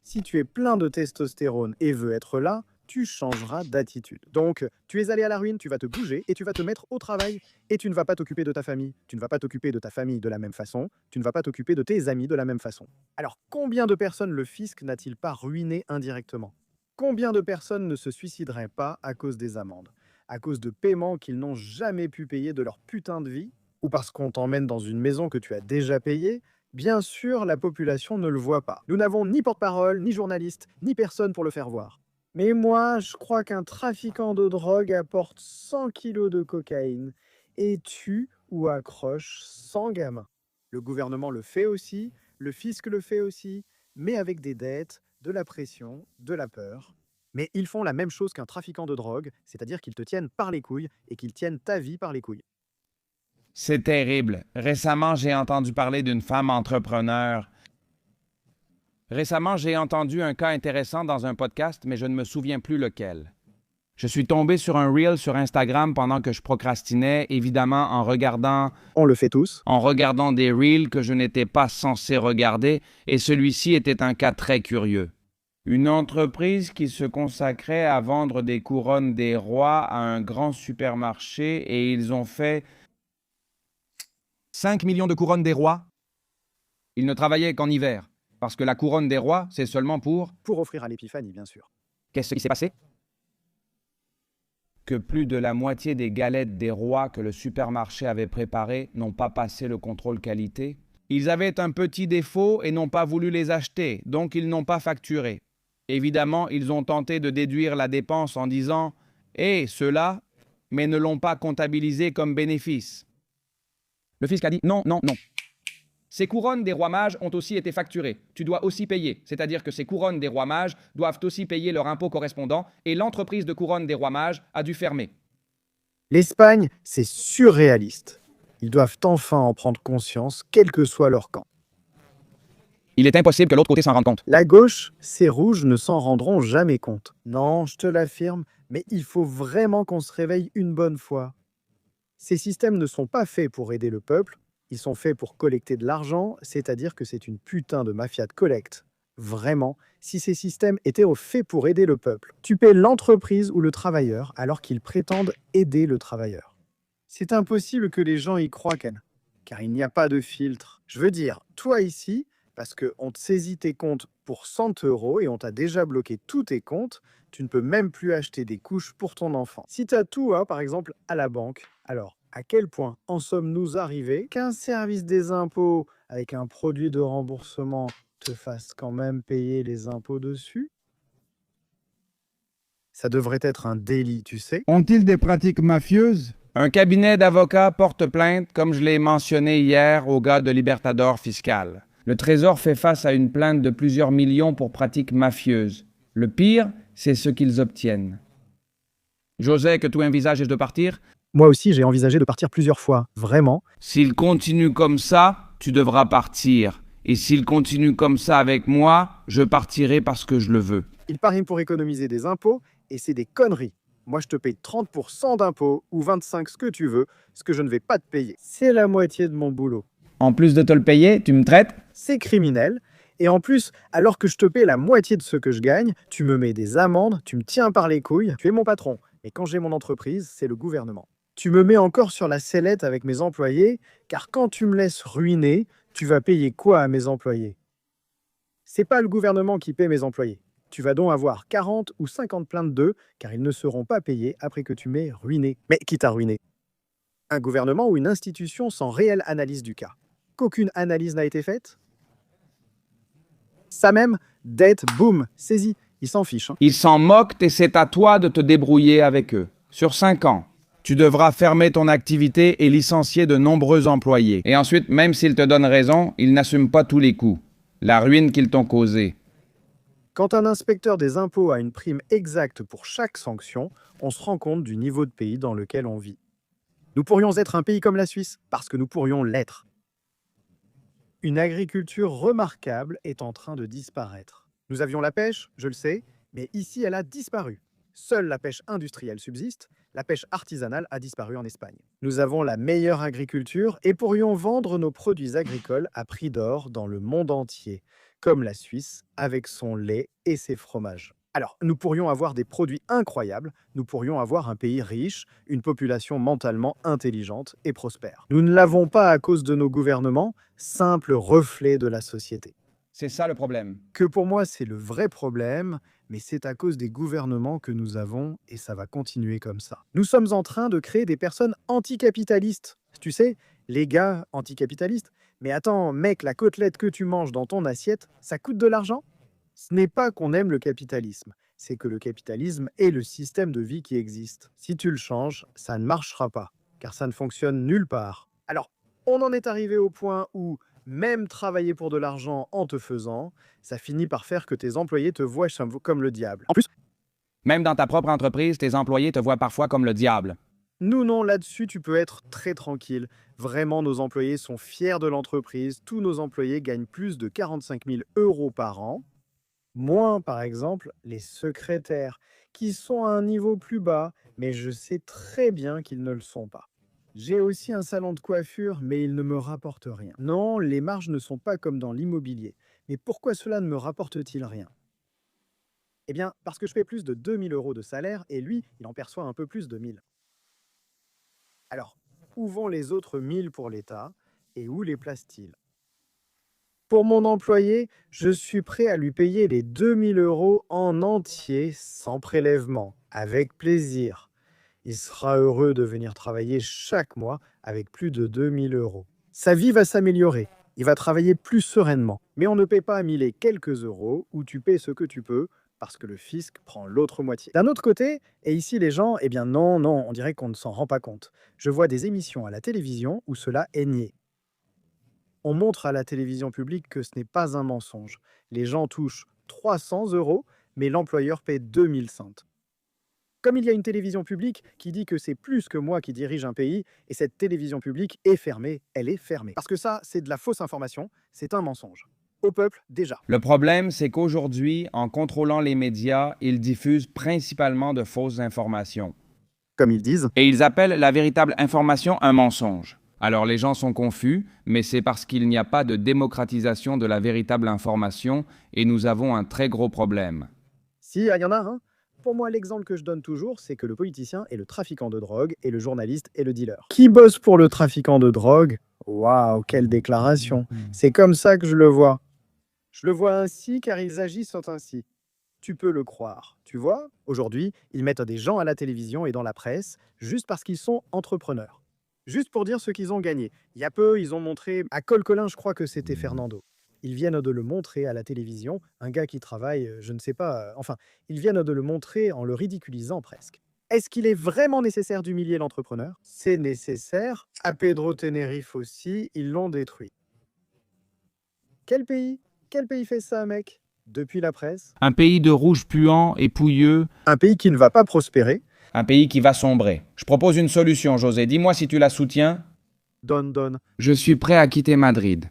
Si tu es plein de testostérone et veux être là, tu changeras d'attitude. Donc, tu es allé à la ruine, tu vas te bouger et tu vas te mettre au travail. Et tu ne vas pas t'occuper de ta famille. Tu ne vas pas t'occuper de ta famille de la même façon. Tu ne vas pas t'occuper de tes amis de la même façon. Alors, combien de personnes le fisc n'a-t-il pas ruiné indirectement? Combien de personnes ne se suicideraient pas à cause des amendes? À cause de paiements qu'ils n'ont jamais pu payer de leur putain de vie? Ou parce qu'on t'emmène dans une maison que tu as déjà payée? Bien sûr, la population ne le voit pas. Nous n'avons ni porte-parole, ni journaliste, ni personne pour le faire voir. Mais moi, je crois qu'un trafiquant de drogue apporte 100 kilos de cocaïne et tue ou accroche 100 gamins. Le gouvernement le fait aussi, le fisc le fait aussi, mais avec des dettes, de la pression, de la peur. Mais ils font la même chose qu'un trafiquant de drogue, c'est-à-dire qu'ils te tiennent par les couilles et qu'ils tiennent ta vie par les couilles. C'est terrible. Récemment, j'ai entendu parler d'une femme entrepreneur. Récemment, j'ai entendu un cas intéressant dans un podcast, mais je ne me souviens plus lequel. Je suis tombé sur un reel sur Instagram pendant que je procrastinais, évidemment en regardant des reels que je n'étais pas censé regarder, et celui-ci était un cas très curieux. Une entreprise qui se consacrait à vendre des couronnes des rois à un grand supermarché, et ils ont fait 5 millions de couronnes des rois? Ils ne travaillaient qu'en hiver. Parce que la couronne des rois, c'est seulement pour offrir à l'épiphanie, bien sûr. Qu'est-ce qui s'est passé? Que plus de la moitié des galettes des rois que le supermarché avait préparées n'ont pas passé le contrôle qualité. Ils avaient un petit défaut et n'ont pas voulu les acheter, donc ils n'ont pas facturé. Évidemment, ils ont tenté de déduire la dépense en disant « Eh, ceux-là », mais ne l'ont pas comptabilisé comme bénéfice. Le fisc a dit « Non. Ces couronnes des rois mages ont aussi été facturées. Tu dois aussi payer. C'est-à-dire que ces couronnes des rois mages doivent aussi payer leur impôt correspondant et l'entreprise de couronnes des rois mages a dû fermer. » L'Espagne, c'est surréaliste. Ils doivent enfin en prendre conscience, quel que soit leur camp. Il est impossible que l'autre côté s'en rende compte. La gauche, ces rouges ne s'en rendront jamais compte. Non, je te l'affirme, mais il faut vraiment qu'on se réveille une bonne fois. Ces systèmes ne sont pas faits pour aider le peuple, ils sont faits pour collecter de l'argent, c'est-à-dire que c'est une putain de mafia de collecte. Vraiment, si ces systèmes étaient faits pour aider le peuple, tu paies l'entreprise ou le travailleur alors qu'ils prétendent aider le travailleur. C'est impossible que les gens y croient, Ken, car il n'y a pas de filtre. Je veux dire, toi ici, parce qu'on te saisit tes comptes pour 100 € et on t'a déjà bloqué tous tes comptes, tu ne peux même plus acheter des couches pour ton enfant. Si tu as tout, par exemple, à la banque, alors à quel point en sommes-nous arrivés qu'un service des impôts avec un produit de remboursement te fasse quand même payer les impôts dessus? Ça devrait être un délit, tu sais. Ont-ils des pratiques mafieuses? Un cabinet d'avocats porte plainte, comme je l'ai mentionné hier, au gars de Libertador Fiscal. Le Trésor fait face à une plainte de plusieurs millions pour pratiques mafieuses. Le pire, c'est ce qu'ils obtiennent. José, que tu envisages de partir? Moi aussi, j'ai envisagé de partir plusieurs fois, vraiment. S'il continue comme ça, tu devras partir. Et s'il continue comme ça avec moi, je partirai parce que je le veux. Il parie pour économiser des impôts et c'est des conneries. Moi, je te paye 30% d'impôts ou 25% ce que tu veux, ce que je ne vais pas te payer. C'est la moitié de mon boulot. En plus de te le payer, tu me traites? C'est criminel. Et en plus, alors que je te paie la moitié de ce que je gagne, tu me mets des amendes, tu me tiens par les couilles, tu es mon patron. Et quand j'ai mon entreprise, c'est le gouvernement. Tu me mets encore sur la sellette avec mes employés, car quand tu me laisses ruiner, tu vas payer quoi à mes employés? C'est pas le gouvernement qui paie mes employés. Tu vas donc avoir 40 ou 50 plaintes d'eux, car ils ne seront pas payés après que tu m'aies ruiné. Mais qui t'a ruiné? Un gouvernement ou une institution sans réelle analyse du cas. Qu'aucune analyse n'a été faite? Ça même, dette, boum, saisie. Ils s'en fichent. Ils s'en moquent et c'est à toi de te débrouiller avec eux. Sur 5 ans, tu devras fermer ton activité et licencier de nombreux employés. Et ensuite, même s'ils te donnent raison, ils n'assument pas tous les coûts. La ruine qu'ils t'ont causée. Quand un inspecteur des impôts a une prime exacte pour chaque sanction, on se rend compte du niveau de pays dans lequel on vit. Nous pourrions être un pays comme la Suisse, parce que nous pourrions l'être. Une agriculture remarquable est en train de disparaître. Nous avions la pêche, je le sais, mais ici elle a disparu. Seule la pêche industrielle subsiste, la pêche artisanale a disparu en Espagne. Nous avons la meilleure agriculture et pourrions vendre nos produits agricoles à prix d'or dans le monde entier, comme la Suisse avec son lait et ses fromages. Alors, nous pourrions avoir des produits incroyables, nous pourrions avoir un pays riche, une population mentalement intelligente et prospère. Nous ne l'avons pas à cause de nos gouvernements, simple reflet de la société. C'est ça le problème. Que pour moi, c'est le vrai problème, mais c'est à cause des gouvernements que nous avons et ça va continuer comme ça. Nous sommes en train de créer des personnes anticapitalistes. Tu sais, les gars anticapitalistes. Mais attends, mec, la côtelette que tu manges dans ton assiette, ça coûte de l'argent? Ce n'est pas qu'on aime le capitalisme, c'est que le capitalisme est le système de vie qui existe. Si tu le changes, ça ne marchera pas, car ça ne fonctionne nulle part. Alors, on en est arrivé au point où même travailler pour de l'argent en te faisant, ça finit par faire que tes employés te voient comme le diable. En plus, Même dans ta propre entreprise, tes employés te voient parfois comme le diable. nous non, là-dessus, tu peux être très tranquille. Vraiment, nos employés sont fiers de l'entreprise. Tous nos employés gagnent plus de 45 000 € par an. Moins, par exemple, les secrétaires, qui sont à un niveau plus bas, mais je sais très bien qu'ils ne le sont pas. J'ai aussi un salon de coiffure, mais il ne me rapporte rien. Non, les marges ne sont pas comme dans l'immobilier. Mais pourquoi cela ne me rapporte-t-il rien? Eh bien, parce que je fais plus de 2 000 € de salaire et lui, il en perçoit un peu plus de 1 000. Alors, où vont les autres 1 000 pour l'État et où les place-t-il? Pour mon employé, je suis prêt à lui payer les 2 000 € en entier, sans prélèvement, avec plaisir. Il sera heureux de venir travailler chaque mois avec plus de 2 000 €. Sa vie va s'améliorer, il va travailler plus sereinement. Mais on ne paie pas 1 000 et quelques euros, où tu paies ce que tu peux, parce que le fisc prend l'autre moitié. D'un autre côté, et ici les gens, eh bien non, on dirait qu'on ne s'en rend pas compte. Je vois des émissions à la télévision où cela est nié. On montre à la télévision publique que ce n'est pas un mensonge. Les gens touchent 300 €, mais l'employeur paie 2 500. Comme il y a une télévision publique qui dit que c'est plus que moi qui dirige un pays, et cette télévision publique est fermée, elle est fermée. Parce que ça, c'est de la fausse information, c'est un mensonge. Au peuple, déjà. Le problème, c'est qu'aujourd'hui, en contrôlant les médias, ils diffusent principalement de fausses informations. Comme ils disent, Et ils appellent la véritable information un mensonge. Alors les gens sont confus, mais c'est parce qu'il n'y a pas de démocratisation de la véritable information et nous avons un très gros problème. si, il y en a un. Pour moi, l'exemple que je donne toujours, c'est que le politicien est le trafiquant de drogue et le journaliste est le dealer. Qui bosse pour le trafiquant de drogue? Waouh, quelle déclaration! C'est comme ça que je le vois. Je le vois ainsi car ils agissent ainsi. Tu peux le croire. Tu vois, aujourd'hui, ils mettent des gens à la télévision et dans la presse juste parce qu'ils sont entrepreneurs. Juste pour dire ce qu'ils ont gagné. Il y a peu, ils ont montré à Colcolin, je crois que c'était Fernando. Ils viennent de le montrer à la télévision, un gars qui travaille, je ne sais pas, enfin, ils viennent de le montrer en le ridiculisant presque. Est-ce qu'il est vraiment nécessaire d'humilier l'entrepreneur? C'est nécessaire. À Pedro Tenerife aussi, ils l'ont détruit. Quel pays? Quel pays fait ça, mec? Depuis la presse? Un pays de rouge puant et pouilleux, Un pays qui ne va pas prospérer. un pays qui va sombrer. Je propose une solution, José. Dis-moi si tu la soutiens. Donne. Je suis prêt à quitter Madrid.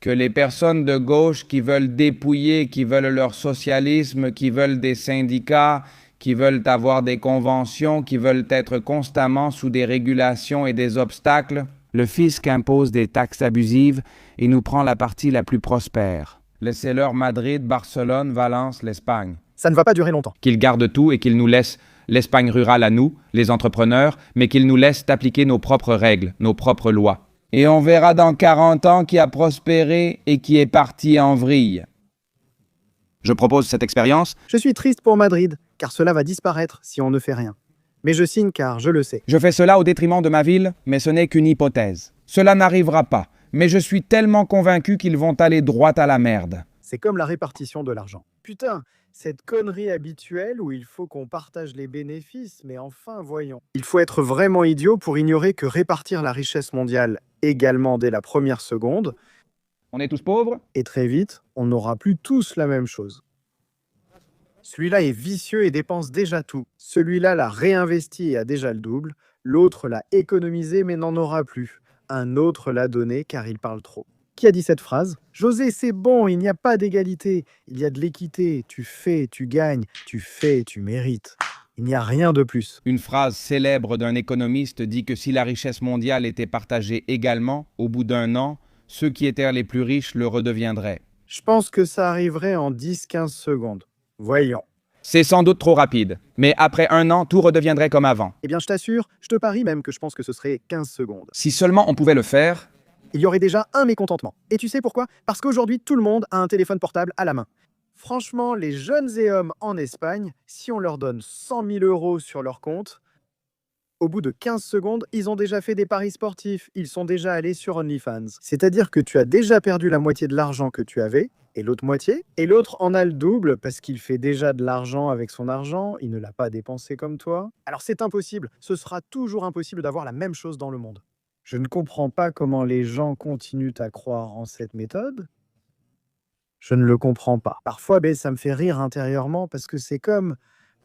Que les personnes de gauche qui veulent dépouiller, qui veulent leur socialisme, qui veulent des syndicats, qui veulent avoir des conventions, qui veulent être constamment sous des régulations et des obstacles, le fisc impose des taxes abusives et nous prend la partie la plus prospère. Laissez-leur Madrid, Barcelone, Valence, l'Espagne. Ça ne va pas durer longtemps. Qu'ils gardent tout et qu'ils nous laissent l'Espagne rurale à nous, les entrepreneurs, mais qu'ils nous laissent appliquer nos propres règles, nos propres lois. Et on verra dans 40 ans qui a prospéré et qui est parti en vrille. Je propose cette expérience. Je suis triste pour Madrid, car cela va disparaître si on ne fait rien. Mais je signe car je le sais. Je fais cela au détriment de ma ville, mais ce n'est qu'une hypothèse. Cela n'arrivera pas, mais je suis tellement convaincu qu'ils vont aller droit à la merde. C'est comme la répartition de l'argent. Putain, cette connerie habituelle où il faut qu'on partage les bénéfices, mais enfin, voyons. Il faut être vraiment idiot pour ignorer que répartir la richesse mondiale également dès la première seconde, On est tous pauvres? et très vite, on n'aura plus tous la même chose. Celui-là est vicieux et dépense déjà tout. Celui-là l'a réinvesti et a déjà le double. L'autre l'a économisé mais n'en aura plus. Un autre l'a donné car il parle trop. Qui a dit cette phrase? José, c'est bon, il n'y a pas d'égalité. Il y a de l'équité. Tu fais, tu gagnes. Tu fais, tu mérites. Il n'y a rien de plus. Une phrase célèbre d'un économiste dit que si la richesse mondiale était partagée également, au bout d'un an, ceux qui étaient les plus riches le redeviendraient. Je pense que ça arriverait en 10-15 secondes. Voyons. C'est sans doute trop rapide, mais après un an, tout redeviendrait comme avant. Eh bien, je t'assure, je te parie même que je pense que ce serait 15 secondes. Si seulement on pouvait le faire, Il y aurait déjà un mécontentement. Et tu sais pourquoi? Parce qu'aujourd'hui, tout le monde a un téléphone portable à la main. Franchement, les jeunes et hommes en Espagne, si on leur donne 100 000 euros sur leur compte, au bout de 15 secondes, ils ont déjà fait des paris sportifs. Ils sont déjà allés sur OnlyFans. C'est-à-dire que tu as déjà perdu la moitié de l'argent que tu avais, et l'autre moitié, et l'autre en a le double parce qu'il fait déjà de l'argent avec son argent, il ne l'a pas dépensé comme toi. Alors c'est impossible, ce sera toujours impossible d'avoir la même chose dans le monde. Je ne comprends pas comment les gens continuent à croire en cette méthode. Je ne le comprends pas. Parfois, ça me fait rire intérieurement parce que c'est comme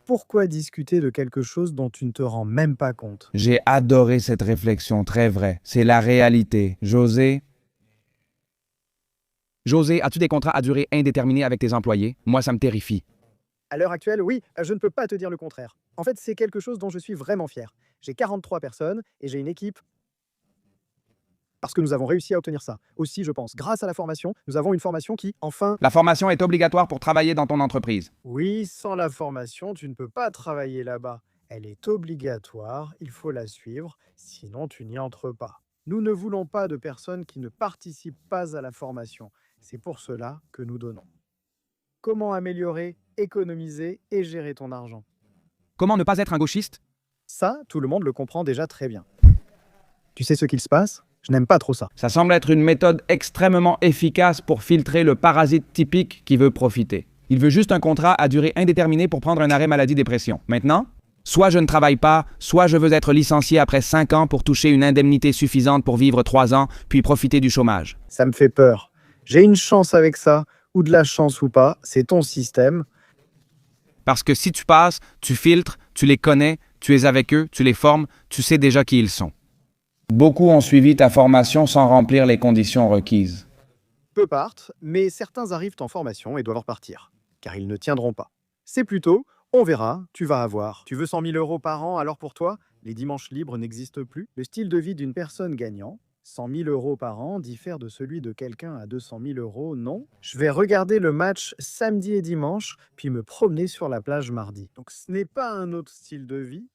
pourquoi discuter de quelque chose dont tu ne te rends même pas compte? j'ai adoré cette réflexion, très vrai. C'est la réalité. José, as-tu des contrats à durée indéterminée avec tes employés? Moi, ça me terrifie. À l'heure actuelle, oui, je ne peux pas te dire le contraire. En fait, c'est quelque chose dont je suis vraiment fier. J'ai 43 personnes et j'ai une équipe parce que nous avons réussi à obtenir ça. Aussi, je pense, grâce à la formation, nous avons une formation qui, enfin... La formation est obligatoire pour travailler dans ton entreprise. Oui, sans la formation, tu ne peux pas travailler là-bas. Elle est obligatoire, il faut la suivre, sinon tu n'y entres pas. Nous ne voulons pas de personnes qui ne participent pas à la formation. C'est pour cela que nous donnons. Comment améliorer, économiser et gérer ton argent? Comment ne pas être un gauchiste? Ça, tout le monde le comprend déjà très bien. Tu sais ce qu'il se passe? Je n'aime pas trop ça. Ça semble être une méthode extrêmement efficace pour filtrer le parasite typique qui veut profiter. Il veut juste un contrat à durée indéterminée pour prendre un arrêt maladie-dépression. Maintenant, soit je ne travaille pas, soit je veux être licencié après 5 ans pour toucher une indemnité suffisante pour vivre 3 ans, puis profiter du chômage. Ça me fait peur. J'ai une chance avec ça, ou de la chance ou pas, c'est ton système. Parce que si tu passes, tu filtres, tu les connais, tu es avec eux, tu les formes, tu sais déjà qui ils sont. Beaucoup ont suivi ta formation sans remplir les conditions requises. Peu partent, mais certains arrivent en formation et doivent repartir, car ils ne tiendront pas. C'est plutôt, on verra, tu vas avoir. Tu veux 100 000 euros par an, alors pour toi, les dimanches libres n'existent plus. Le style de vie d'une personne gagnant, 100 000 euros par an, diffère de celui de quelqu'un à 200 000 euros, non. Je vais regarder le match samedi et dimanche, puis me promener sur la plage mardi. Donc ce n'est pas un autre style de vie.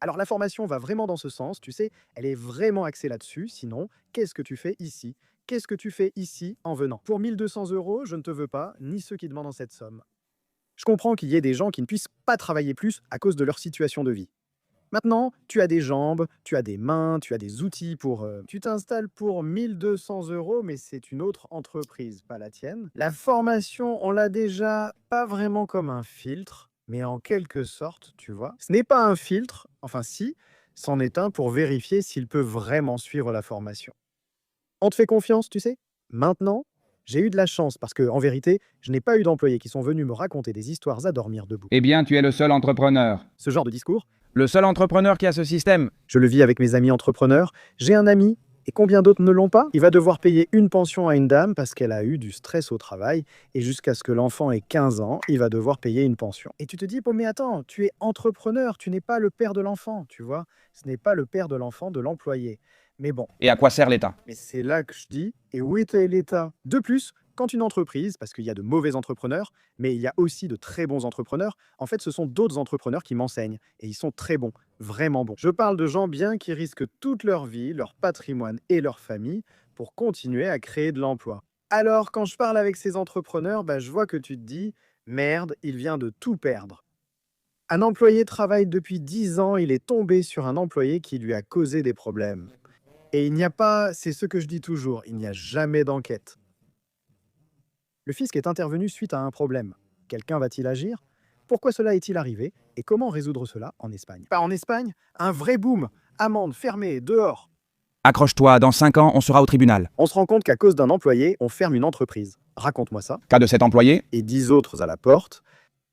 Alors la formation va vraiment dans ce sens, tu sais, elle est vraiment axée là-dessus. Sinon, qu'est-ce que tu fais ici? Qu'est-ce que tu fais ici en venant? Pour 1 200 euros, je ne te veux pas, ni ceux qui demandent cette somme. Je comprends qu'il y ait des gens qui ne puissent pas travailler plus à cause de leur situation de vie. Maintenant, tu as des jambes, tu as des mains, tu as des outils pour... Tu t'installes pour 1 200 euros, mais c'est une autre entreprise, pas la tienne. La formation, on l'a déjà pas vraiment comme un filtre, mais en quelque sorte, tu vois. Ce n'est pas un filtre, enfin si, c'en est un pour vérifier s'il peut vraiment suivre la formation. On te fait confiance, tu sais. Maintenant, j'ai eu de la chance parce que, en vérité, je n'ai pas eu d'employés qui sont venus me raconter des histoires à dormir debout. Eh bien, tu es le seul entrepreneur. Ce genre de discours, Le seul entrepreneur qui a ce système. je le vis avec mes amis entrepreneurs. J'ai un ami, et combien d'autres ne l'ont pas? Il va devoir payer une pension à une dame parce qu'elle a eu du stress au travail, et jusqu'à ce que l'enfant ait 15 ans, il va devoir payer une pension. Et tu te dis, mais attends, tu es entrepreneur, tu n'es pas le père de l'enfant, tu vois? Ce n'est pas le père de l'enfant de l'employé. Mais bon, Et à quoi sert l'État? mais c'est là que je dis, et où était l'État? De plus, quand une entreprise, parce qu'il y a de mauvais entrepreneurs, mais il y a aussi de très bons entrepreneurs, en fait, ce sont d'autres entrepreneurs qui m'enseignent, et ils sont très bons, vraiment bons. Je parle de gens bien qui risquent toute leur vie, leur patrimoine et leur famille pour continuer à créer de l'emploi. Alors, quand je parle avec ces entrepreneurs, je vois que tu te dis, merde, il vient de tout perdre. Un employé travaille depuis 10 ans, il est tombé sur un employé qui lui a causé des problèmes. Et il n'y a pas, c'est ce que je dis toujours, il n'y a jamais d'enquête. Le fisc est intervenu suite à un problème. Quelqu'un va-t-il agir? Pourquoi cela est-il arrivé? Et comment résoudre cela en Espagne? Pas en Espagne? Un vrai boom! Amende fermée, dehors! Accroche-toi, dans 5 ans, on sera au tribunal. On se rend compte qu'à cause d'un employé, on ferme une entreprise. Raconte-moi ça. Cas de cet employé? Et 10 autres à la porte.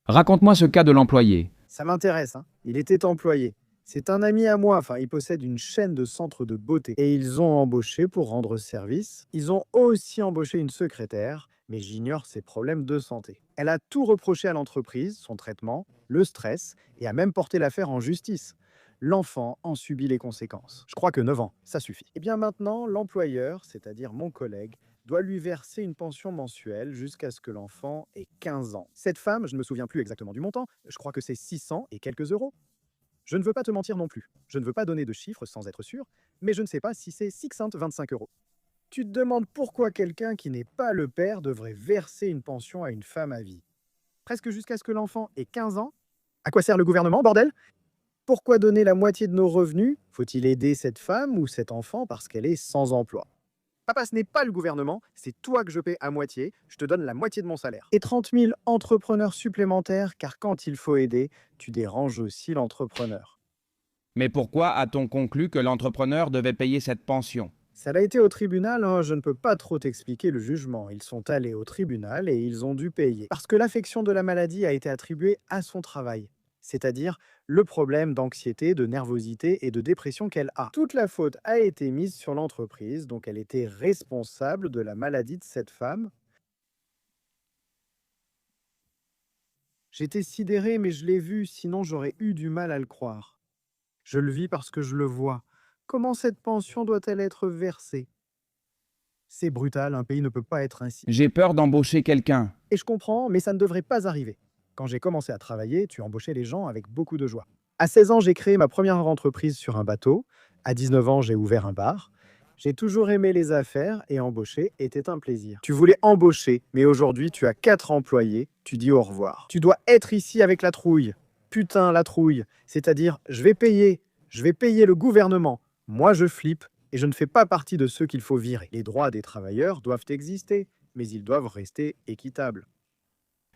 Raconte-moi ce cas de l'employé. Ça m'intéresse, hein. Il était employé. C'est un ami à moi, il possède une chaîne de centres de beauté. Et ils ont embauché pour rendre service. Ils ont aussi embauché une secrétaire, mais j'ignore ses problèmes de santé. Elle a tout reproché à l'entreprise, son traitement, le stress, et a même porté l'affaire en justice. L'enfant en subit les conséquences. Je crois que 9 ans, ça suffit. Et bien maintenant, l'employeur, c'est-à-dire mon collègue, doit lui verser une pension mensuelle jusqu'à ce que l'enfant ait 15 ans. Cette femme, je ne me souviens plus exactement du montant, je crois que c'est 600 et quelques euros. Je ne veux pas te mentir non plus. Je ne veux pas donner de chiffres sans être sûr, mais je ne sais pas si c'est 625 euros. Tu te demandes pourquoi quelqu'un qui n'est pas le père devrait verser une pension à une femme à vie. Presque jusqu'à ce que l'enfant ait 15 ans? À quoi sert le gouvernement, bordel? Pourquoi donner la moitié de nos revenus? Faut-il aider cette femme ou cet enfant parce qu'elle est sans emploi? Papa, ce n'est pas le gouvernement, c'est toi que je paie à moitié, je te donne la moitié de mon salaire. Et 30 000 entrepreneurs supplémentaires, car quand il faut aider, tu déranges aussi l'entrepreneur. Mais pourquoi a-t-on conclu que l'entrepreneur devait payer cette pension? Ça a été au tribunal, hein, je ne peux pas trop t'expliquer le jugement. Ils sont allés au tribunal et ils ont dû payer. Parce que l'affection de la maladie a été attribuée à son travail. C'est-à-dire le problème d'anxiété, de nervosité et de dépression qu'elle a. Toute la faute a été mise sur l'entreprise, donc elle était responsable de la maladie de cette femme. J'étais sidéré, mais je l'ai vu, sinon j'aurais eu du mal à le croire. Je le vis parce que je le vois. Comment cette pension doit-elle être versée? C'est brutal, un pays ne peut pas être ainsi. J'ai peur d'embaucher quelqu'un. Et je comprends, mais ça ne devrait pas arriver. Quand j'ai commencé à travailler, tu embauchais les gens avec beaucoup de joie. À 16 ans, j'ai créé ma première entreprise sur un bateau. À 19 ans, j'ai ouvert un bar. J'ai toujours aimé les affaires et embaucher était un plaisir. Tu voulais embaucher, mais aujourd'hui, tu as 4 employés. Tu dis au revoir. Tu dois être ici avec la trouille. Putain, la trouille. C'est-à-dire, je vais payer le gouvernement. Moi, je flippe et je ne fais pas partie de ceux qu'il faut virer. Les droits des travailleurs doivent exister, mais ils doivent rester équitables.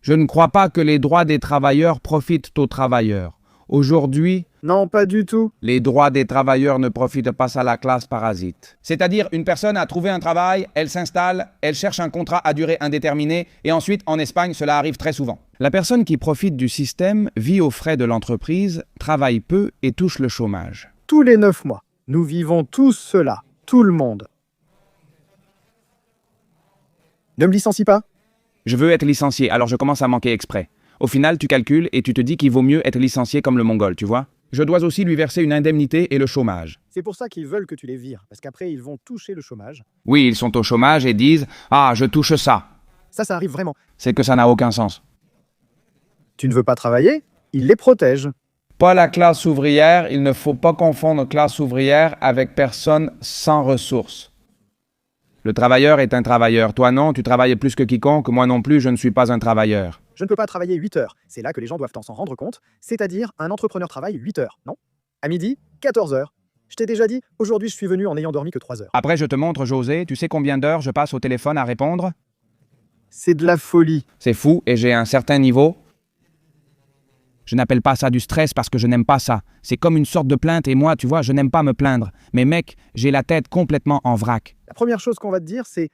Je ne crois pas que les droits des travailleurs profitent aux travailleurs. Aujourd'hui, Non, pas du tout. les droits des travailleurs ne profitent pas à la classe parasite. C'est-à-dire, une personne a trouvé un travail, elle s'installe, elle cherche un contrat à durée indéterminée, et ensuite, en Espagne, cela arrive très souvent. La personne qui profite du système vit aux frais de l'entreprise, travaille peu et touche le chômage. Tous les 9 mois, nous vivons tous cela, tout le monde. Ne me licencie pas? Je veux être licencié, alors je commence à manquer exprès. Au final, tu calcules et tu te dis qu'il vaut mieux être licencié comme le Mongol, tu vois? Je dois aussi lui verser une indemnité et le chômage. C'est pour ça qu'ils veulent que tu les vires, parce qu'après ils vont toucher le chômage. Oui, ils sont au chômage et disent « Ah, je touche ça Ça arrive vraiment. ». C'est que ça n'a aucun sens. Tu ne veux pas travailler? Ils les protègent. Pas la classe ouvrière, il ne faut pas confondre classe ouvrière avec personne sans ressources. Le travailleur est un travailleur. Toi non, tu travailles plus que quiconque. Moi non plus, je ne suis pas un travailleur. Je ne peux pas travailler 8 heures. C'est là que les gens doivent s'en rendre compte. C'est-à-dire, un entrepreneur travaille 8 heures, non? À midi, 14 heures. Je t'ai déjà dit, aujourd'hui je suis venu en n'ayant dormi que 3 heures. Après, je te montre, José, tu sais combien d'heures je passe au téléphone à répondre? C'est de la folie. C'est fou et j'ai un certain niveau. Je n'appelle pas ça du stress parce que je n'aime pas ça. C'est comme une sorte de plainte et moi, tu vois, je n'aime pas me plaindre. Mais mec, j'ai la tête complètement en vrac. La première chose qu'on va te dire, c'est,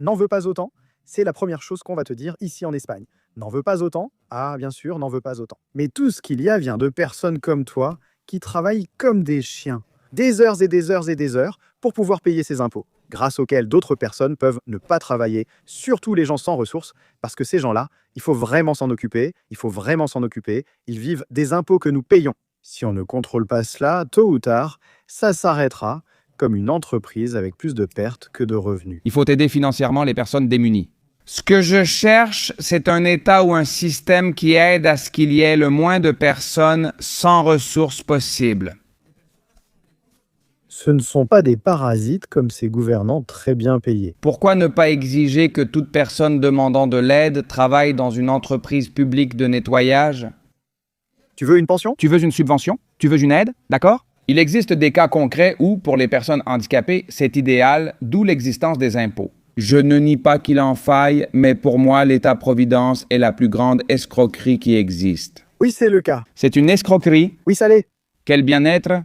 n'en veux pas autant. C'est la première chose qu'on va te dire ici en Espagne. N'en veux pas autant? Ah, bien sûr, n'en veux pas autant. Mais tout ce qu'il y a vient de personnes comme toi qui travaillent comme des chiens. Des heures et des heures et des heures pour pouvoir payer ses impôts, grâce auxquels d'autres personnes peuvent ne pas travailler, surtout les gens sans ressources, parce que ces gens-là, il faut vraiment s'en occuper, ils vivent des impôts que nous payons. Si on ne contrôle pas cela, tôt ou tard, ça s'arrêtera comme une entreprise avec plus de pertes que de revenus. Il faut aider financièrement les personnes démunies. Ce que je cherche, c'est un État ou un système qui aide à ce qu'il y ait le moins de personnes sans ressources possible. Ce ne sont pas des parasites comme ces gouvernants très bien payés. Pourquoi ne pas exiger que toute personne demandant de l'aide travaille dans une entreprise publique de nettoyage? Tu veux une pension? Tu veux une subvention? Tu veux une aide? D'accord? Il existe des cas concrets où, pour les personnes handicapées, c'est idéal, d'où l'existence des impôts. Je ne nie pas qu'il en faille, mais pour moi, l'État-providence est la plus grande escroquerie qui existe. Oui, c'est le cas. C'est une escroquerie. Oui, ça l'est. Quel bien-être?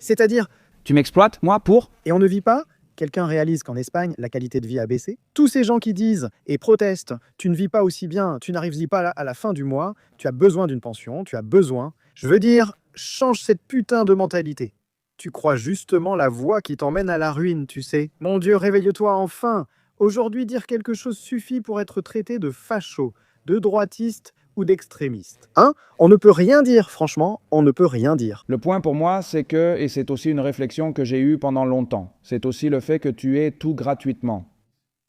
C'est-à-dire, Tu m'exploites, moi, pour? et on ne vit pas? Quelqu'un réalise qu'en Espagne, la qualité de vie a baissé? Tous ces gens qui disent et protestent, tu ne vis pas aussi bien, tu n'arrives pas à la fin du mois, tu as besoin d'une pension, tu as besoin. Je veux dire, change cette putain de mentalité. Tu crois justement la voie qui t'emmène à la ruine, tu sais. Mon Dieu, réveille-toi enfin. Aujourd'hui, dire quelque chose suffit pour être traité de facho, de droitiste ou d'extrémiste. Hein? On ne peut rien dire, franchement, on ne peut rien dire. Le point pour moi, c'est que, et c'est aussi une réflexion que j'ai eue pendant longtemps, c'est aussi le fait que tu aies tout gratuitement.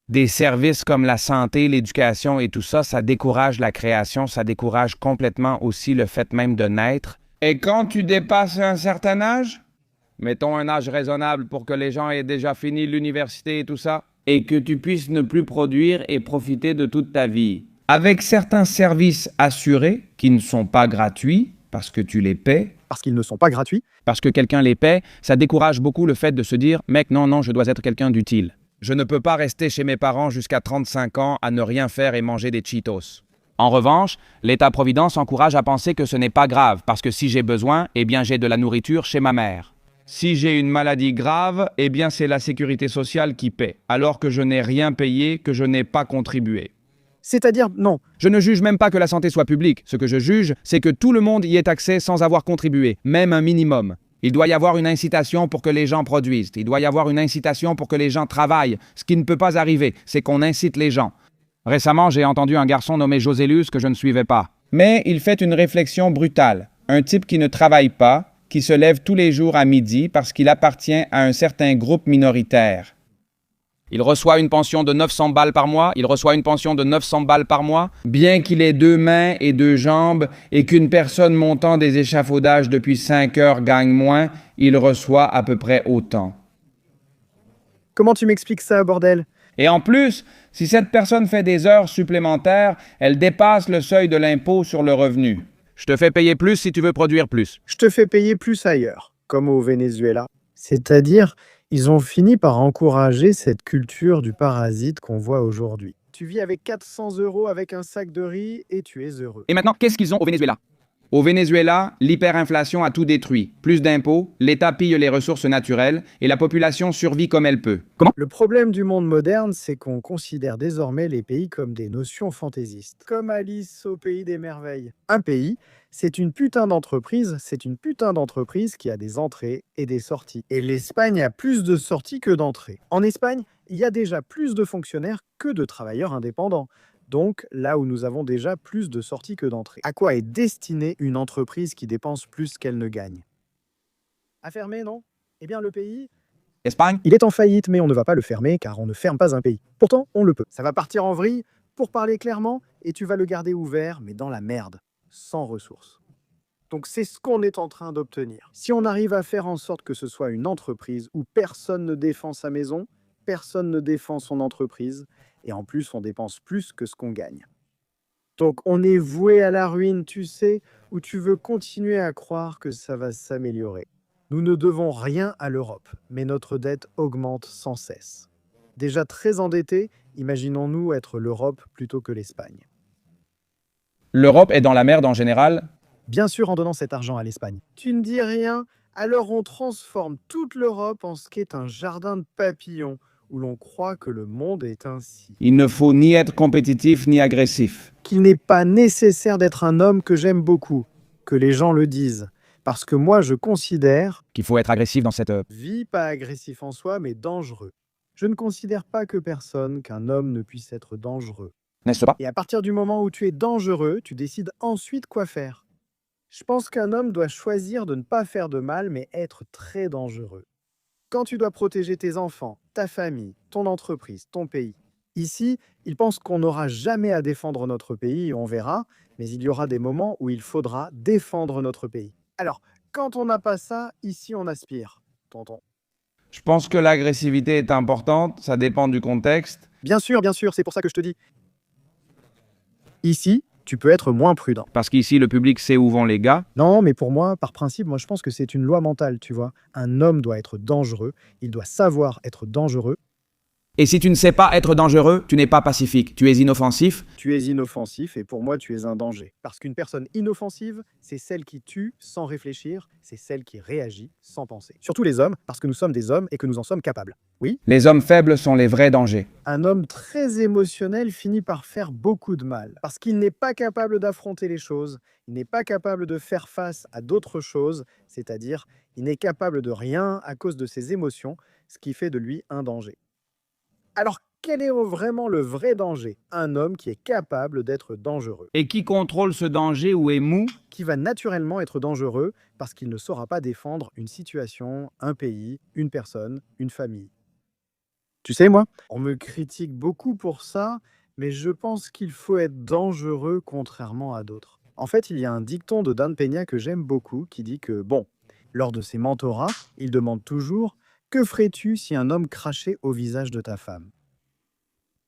Des services comme la santé, l'éducation et tout ça, ça décourage la création, ça décourage complètement aussi le fait même de naître. Et quand tu dépasses un certain âge? Mettons un âge raisonnable pour que les gens aient déjà fini l'université et tout ça. Et que tu puisses ne plus produire et profiter de toute ta vie. Avec certains services assurés qui ne sont pas gratuits, parce que tu les paies. Parce qu'ils ne sont pas gratuits. Parce que quelqu'un les paie, ça décourage beaucoup le fait de se dire « Mec, non, je dois être quelqu'un d'utile. Je ne peux pas rester chez mes parents jusqu'à 35 ans à ne rien faire et manger des Cheetos. » En revanche, l'État-providence encourage à penser que ce n'est pas grave, parce que si j'ai besoin, eh bien j'ai de la nourriture chez ma mère. Si j'ai une maladie grave, eh bien c'est la sécurité sociale qui paie, alors que je n'ai rien payé, que je n'ai pas contribué. C'est-à-dire, non. Je ne juge même pas que la santé soit publique. Ce que je juge, c'est que tout le monde y ait accès sans avoir contribué, même un minimum. Il doit y avoir une incitation pour que les gens produisent. Il doit y avoir une incitation pour que les gens travaillent. Ce qui ne peut pas arriver, c'est qu'on incite les gens. Récemment, j'ai entendu un garçon nommé Josélus que je ne suivais pas. Mais il fait une réflexion brutale. Un type qui ne travaille pas, qui se lève tous les jours à midi parce qu'il appartient à un certain groupe minoritaire. Il reçoit une pension de 900 balles par mois. Bien qu'il ait 2 mains et 2 jambes et qu'une personne montant des échafaudages depuis 5 heures gagne moins, il reçoit à peu près autant. Comment tu m'expliques ça, bordel? Et en plus, si cette personne fait des heures supplémentaires, elle dépasse le seuil de l'impôt sur le revenu. Je te fais payer plus si tu veux produire plus. Je te fais payer plus ailleurs, comme au Venezuela. C'est-à-dire, ils ont fini par encourager cette culture du parasite qu'on voit aujourd'hui. Tu vis avec 400 € avec un sac de riz et tu es heureux. Et maintenant, qu'est-ce qu'ils ont au Venezuela? Au Venezuela, l'hyperinflation a tout détruit. Plus d'impôts, l'État pille les ressources naturelles et la population survit comme elle peut. Comment? Le problème du monde moderne, c'est qu'on considère désormais les pays comme des notions fantaisistes, comme Alice au pays des merveilles. Un pays, c'est une putain d'entreprise, qui a des entrées et des sorties. Et l'Espagne a plus de sorties que d'entrées. En Espagne, il y a déjà plus de fonctionnaires que de travailleurs indépendants. Donc, là où nous avons déjà plus de sorties que d'entrées. À quoi est destinée une entreprise qui dépense plus qu'elle ne gagne? À fermer, non? Eh bien, le pays, Espagne? il est en faillite, mais on ne va pas le fermer car on ne ferme pas un pays. Pourtant, on le peut. Ça va partir en vrille, pour parler clairement, et tu vas le garder ouvert, mais dans la merde, sans ressources. Donc c'est ce qu'on est en train d'obtenir. Si on arrive à faire en sorte que ce soit une entreprise où personne ne défend sa maison, personne ne défend son entreprise, et en plus on dépense plus que ce qu'on gagne. Donc on est voué à la ruine, tu sais, où tu veux continuer à croire que ça va s'améliorer. Nous ne devons rien à l'Europe, mais notre dette augmente sans cesse. Déjà très endettés, imaginons-nous être l'Europe plutôt que l'Espagne. L'Europe est dans la merde en général. Bien sûr en donnant cet argent à l'Espagne. Tu ne dis rien, alors on transforme toute l'Europe en ce qu'est un jardin de papillons, où l'on croit que le monde est ainsi. Il ne faut ni être compétitif ni agressif. Qu'il n'est pas nécessaire d'être un homme que j'aime beaucoup, que les gens le disent. Parce que moi, je considère Qu'il faut être agressif dans cette... vie pas agressif en soi, mais dangereux. Je ne considère pas qu'un homme ne puisse être dangereux. N'est-ce pas? Et à partir du moment où tu es dangereux, tu décides ensuite quoi faire. Je pense qu'un homme doit choisir de ne pas faire de mal, mais être très dangereux. Quand tu dois protéger tes enfants, ta famille, ton entreprise, ton pays. Ici, ils pensent qu'on n'aura jamais à défendre notre pays, on verra, mais il y aura des moments où il faudra défendre notre pays. Alors, quand on n'a pas ça, ici on aspire, tonton. Je pense que l'agressivité est importante, ça dépend du contexte. Bien sûr, c'est pour ça que je te dis. Ici, tu peux être moins prudent. Parce qu'ici, le public sait où vont les gars. Non, mais pour moi, par principe, je pense que c'est une loi mentale, tu vois. Un homme doit être dangereux, il doit savoir être dangereux. Et si tu ne sais pas être dangereux, tu n'es pas pacifique, tu es inoffensif. Tu es inoffensif et pour moi, tu es un danger. Parce qu'une personne inoffensive, c'est celle qui tue sans réfléchir, c'est celle qui réagit sans penser. Surtout les hommes, parce que nous sommes des hommes et que nous en sommes capables. Oui, Les hommes faibles sont les vrais dangers. un homme très émotionnel finit par faire beaucoup de mal. Parce qu'il n'est pas capable d'affronter les choses, il n'est pas capable de faire face à d'autres choses, c'est-à-dire, il n'est capable de rien à cause de ses émotions, ce qui fait de lui un danger. Alors, quel est vraiment le vrai danger? Un homme qui est capable d'être dangereux, Et qui contrôle ce danger ou est mou? qui va naturellement être dangereux parce qu'il ne saura pas défendre une situation, un pays, une personne, une famille. Tu sais, moi, on me critique beaucoup pour ça, mais je pense qu'il faut être dangereux contrairement à d'autres. En fait, il y a un dicton de Dan Peña que j'aime beaucoup qui dit que, bon, lors de ses mentorats, il demande toujours « Que ferais-tu si un homme crachait au visage de ta femme ?»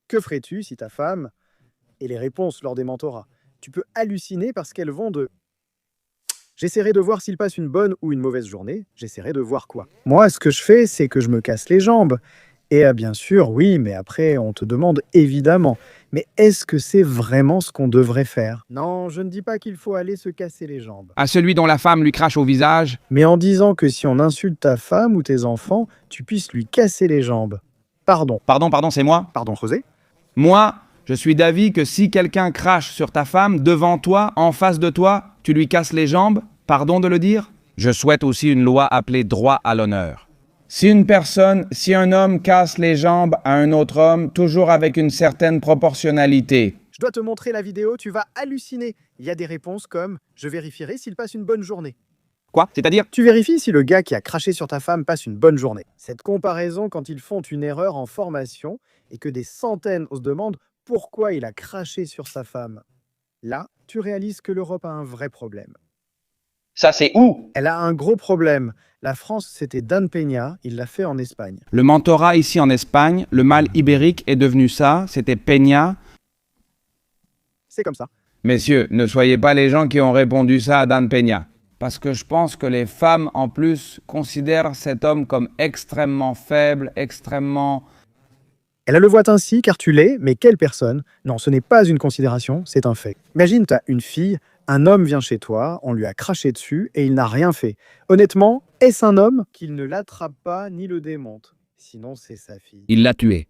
Que ferais-tu si ta femme... Et les réponses lors des mentorats. Tu peux halluciner parce qu'elles vont de... J'essaierai de voir s'il passe une bonne ou une mauvaise journée. J'essaierai de voir quoi. Moi, ce que je fais, c'est que je me casse les jambes. Et bien sûr, oui, mais après, on te demande évidemment. Mais est-ce que c'est vraiment ce qu'on devrait faire? Non, je ne dis pas qu'il faut aller se casser les jambes. À celui dont la femme lui crache au visage. Mais en disant que si on insulte ta femme ou tes enfants, tu puisses lui casser les jambes. Pardon. Pardon, c'est moi. Pardon, José? Moi, je suis d'avis que si quelqu'un crache sur ta femme, devant toi, en face de toi, tu lui casses les jambes, pardon de le dire. Je souhaite aussi une loi appelée droit à l'honneur. Si un homme casse les jambes à un autre homme, toujours avec une certaine proportionnalité. Je dois te montrer la vidéo, tu vas halluciner. Il y a des réponses comme « Je vérifierai s'il passe une bonne journée ». Quoi? C'est-à-dire? Tu vérifies si le gars qui a craché sur ta femme passe une bonne journée. Cette comparaison, quand ils font une erreur en formation et que des centaines se demandent pourquoi il a craché sur sa femme, là, tu réalises que l'Europe a un vrai problème. Ça, c'est où? Elle a un gros problème. La France, c'était Dan Peña, il l'a fait en Espagne. Le mentorat ici en Espagne, le mal ibérique est devenu ça, c'était Peña. C'est comme ça. Messieurs, ne soyez pas les gens qui ont répondu ça à Dan Peña. Parce que je pense que les femmes, en plus, considèrent cet homme comme extrêmement faible, extrêmement... Elle le voit ainsi car tu l'es, mais quelle personne? Non, ce n'est pas une considération, c'est un fait. Imagine, tu as une fille Un homme vient chez toi, on lui a craché dessus et il n'a rien fait. Honnêtement, est-ce un homme qu'il ne l'attrape pas ni le démonte? Sinon, c'est sa fille. Il l'a tué.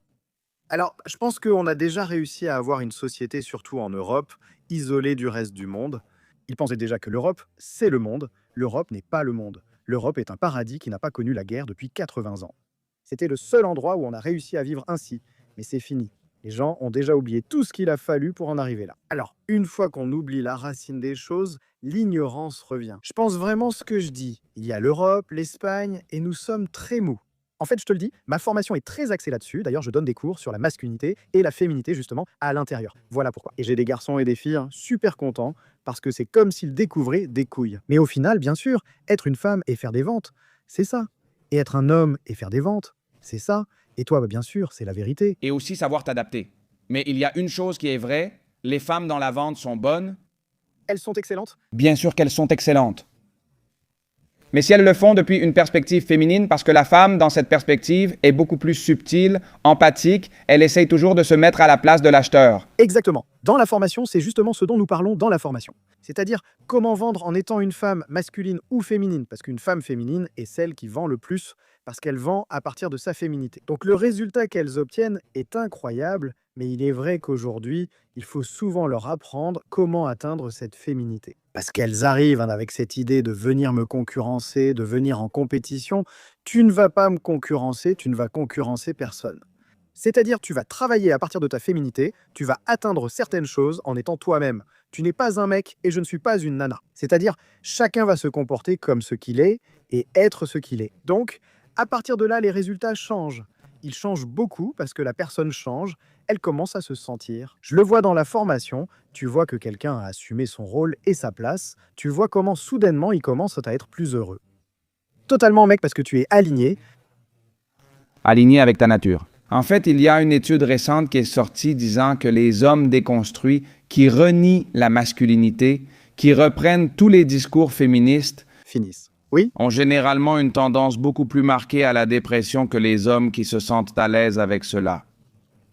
Alors, je pense qu'on a déjà réussi à avoir une société, surtout en Europe, isolée du reste du monde. Ils pensaient déjà que l'Europe, c'est le monde. L'Europe n'est pas le monde. L'Europe est un paradis qui n'a pas connu la guerre depuis 80 ans. C'était le seul endroit où on a réussi à vivre ainsi. Mais c'est fini. Les gens ont déjà oublié tout ce qu'il a fallu pour en arriver là. Alors, une fois qu'on oublie la racine des choses, l'ignorance revient. Je pense vraiment ce que je dis. Il y a l'Europe, l'Espagne, et nous sommes très mous. En fait, je te le dis, ma formation est très axée là-dessus. D'ailleurs, je donne des cours sur la masculinité et la féminité, justement, à l'intérieur. Voilà pourquoi. Et j'ai des garçons et des filles super contents, parce que c'est comme s'ils découvraient des couilles. Mais au final, bien sûr, être une femme et faire des ventes, c'est ça. Et être un homme et faire des ventes, c'est ça. Et toi, bien sûr, c'est la vérité. Et aussi savoir t'adapter. Mais il y a une chose qui est vraie, les femmes dans la vente sont bonnes. Elles sont excellentes. Bien sûr qu'elles sont excellentes. Mais si elles le font depuis une perspective féminine, parce que la femme, dans cette perspective, est beaucoup plus subtile, empathique, elle essaye toujours de se mettre à la place de l'acheteur. Exactement. Dans la formation, c'est justement ce dont nous parlons dans la formation. C'est-à-dire comment vendre en étant une femme masculine ou féminine, parce qu'une femme féminine est celle qui vend le plus, parce qu'elle vend à partir de sa féminité. Donc le résultat qu'elles obtiennent est incroyable, mais il est vrai qu'aujourd'hui, il faut souvent leur apprendre comment atteindre cette féminité. Parce qu'elles arrivent avec cette idée de venir me concurrencer, de venir en compétition. Tu ne vas pas me concurrencer, tu ne vas concurrencer personne. C'est-à-dire, tu vas travailler à partir de ta féminité, tu vas atteindre certaines choses en étant toi-même. Tu n'es pas un mec et je ne suis pas une nana. C'est-à-dire, chacun va se comporter comme ce qu'il est et être ce qu'il est. Donc, à partir de là, les résultats changent. Ils changent beaucoup parce que la personne change, elle commence à se sentir. Je le vois dans la formation, tu vois que quelqu'un a assumé son rôle et sa place, tu vois comment soudainement il commence à être plus heureux. Totalement mec parce que tu es aligné. Aligné avec ta nature. En fait, il y a une étude récente qui est sortie disant que les hommes déconstruits qui renient la masculinité, qui reprennent tous les discours féministes, Finissent. Oui, ont généralement une tendance beaucoup plus marquée à la dépression que les hommes qui se sentent à l'aise avec cela.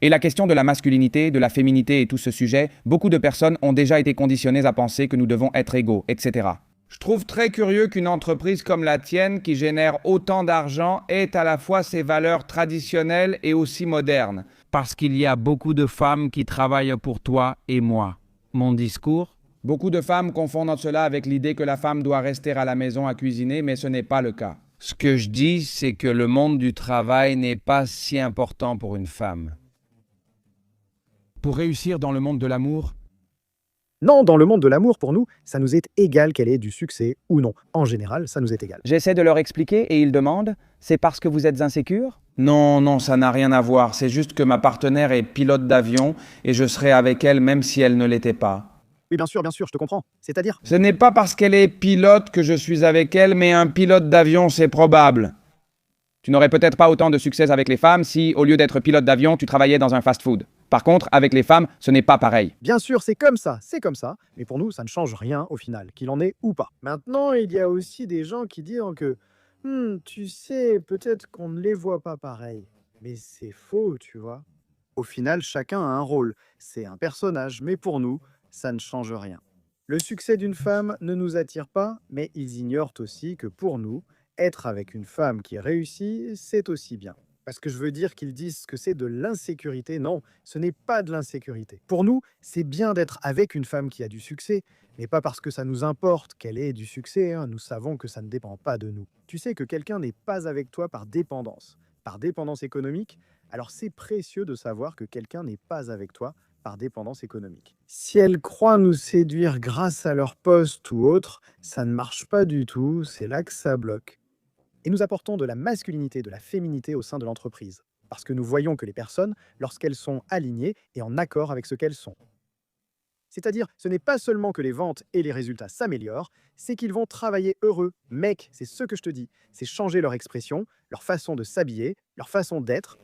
Et la question de la masculinité, de la féminité et tout ce sujet, beaucoup de personnes ont déjà été conditionnées à penser que nous devons être égaux, etc. Je trouve très curieux qu'une entreprise comme la tienne, qui génère autant d'argent, ait à la fois ses valeurs traditionnelles et aussi modernes. Parce qu'il y a beaucoup de femmes qui travaillent pour toi et moi. Mon discours? Beaucoup de femmes confondent cela avec l'idée que la femme doit rester à la maison à cuisiner, mais ce n'est pas le cas. Ce que je dis, c'est que le monde du travail n'est pas si important pour une femme. Pour réussir dans le monde de l'amour, non, dans le monde de l'amour, pour nous, ça nous est égal qu'elle ait du succès ou non. En général, ça nous est égal. J'essaie de leur expliquer et ils demandent « C'est parce que vous êtes insécure ?» non, ça n'a rien à voir. C'est juste que ma partenaire est pilote d'avion et je serai avec elle même si elle ne l'était pas. Oui, bien sûr, je te comprends. C'est-à-dire, Ce n'est pas parce qu'elle est pilote que je suis avec elle, mais un pilote d'avion, c'est probable. Tu n'aurais peut-être pas autant de succès avec les femmes si, au lieu d'être pilote d'avion, tu travaillais dans un fast-food. Par contre, avec les femmes, ce n'est pas pareil. bien sûr, c'est comme ça, mais pour nous, ça ne change rien au final, qu'il en ait ou pas. Maintenant, il y a aussi des gens qui disent que, tu sais, peut-être qu'on ne les voit pas pareil. Mais c'est faux, tu vois. Au final, chacun a un rôle. C'est un personnage, mais pour nous, ça ne change rien. Le succès d'une femme ne nous attire pas, mais ils ignorent aussi que pour nous, être avec une femme qui réussit, c'est aussi bien. Parce que je veux dire qu'ils disent que c'est de l'insécurité. Non, ce n'est pas de l'insécurité. Pour nous, c'est bien d'être avec une femme qui a du succès, mais pas parce que ça nous importe qu'elle ait du succès. Nous savons que ça ne dépend pas de nous. Tu sais que quelqu'un n'est pas avec toi par dépendance économique. Alors c'est précieux de savoir que quelqu'un n'est pas avec toi par dépendance économique. Si elles croient nous séduire grâce à leur poste ou autre, ça ne marche pas du tout, c'est là que ça bloque. Et nous apportons de la masculinité, de la féminité au sein de l'entreprise. Parce que nous voyons que les personnes, lorsqu'elles sont alignées et en accord avec ce qu'elles sont. C'est-à-dire, ce n'est pas seulement que les ventes et les résultats s'améliorent, c'est qu'ils vont travailler heureux. Mec, c'est ce que je te dis. C'est changer leur expression, leur façon de s'habiller, leur façon d'être.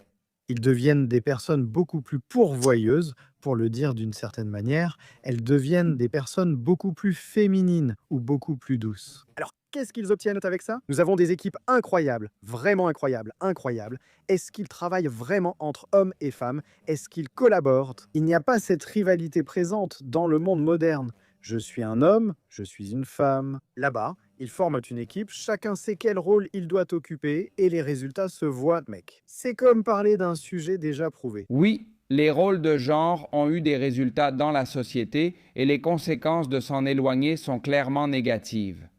Ils deviennent des personnes beaucoup plus pourvoyeuses, pour le dire d'une certaine manière. Elles deviennent des personnes beaucoup plus féminines ou beaucoup plus douces. Alors, qu'est-ce qu'ils obtiennent avec ça? Nous avons des équipes incroyables, vraiment incroyables. Est-ce qu'ils travaillent vraiment entre hommes et femmes? Est-ce qu'ils collaborent? Il n'y a pas cette rivalité présente dans le monde moderne. Je suis un homme, je suis une femme. Là-bas, ils forment une équipe, chacun sait quel rôle il doit occuper et les résultats se voient, mec. C'est comme parler d'un sujet déjà prouvé. Oui, les rôles de genre ont eu des résultats dans la société et les conséquences de s'en éloigner sont clairement négatives.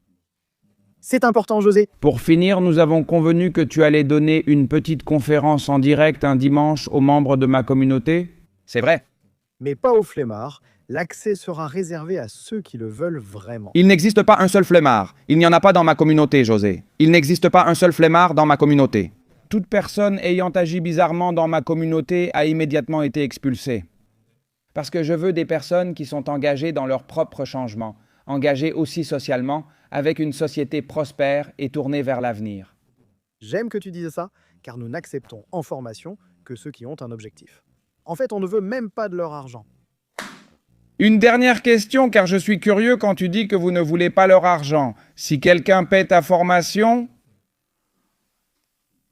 C'est important, José. Pour finir, nous avons convenu que tu allais donner une petite conférence en direct un dimanche aux membres de ma communauté. C'est vrai. Mais pas aux flemmards. L'accès sera réservé à ceux qui le veulent vraiment. Il n'existe pas un seul flemmard. Il n'y en a pas dans ma communauté, José. Il n'existe pas un seul flemmard dans ma communauté. Toute personne ayant agi bizarrement dans ma communauté a immédiatement été expulsée. Parce que je veux des personnes qui sont engagées dans leur propre changement, engagées aussi socialement, avec une société prospère et tournée vers l'avenir. J'aime que tu dises ça, car nous n'acceptons en formation que ceux qui ont un objectif. En fait, on ne veut même pas de leur argent. Une dernière question, car je suis curieux quand tu dis que vous ne voulez pas leur argent. Si quelqu'un paie ta formation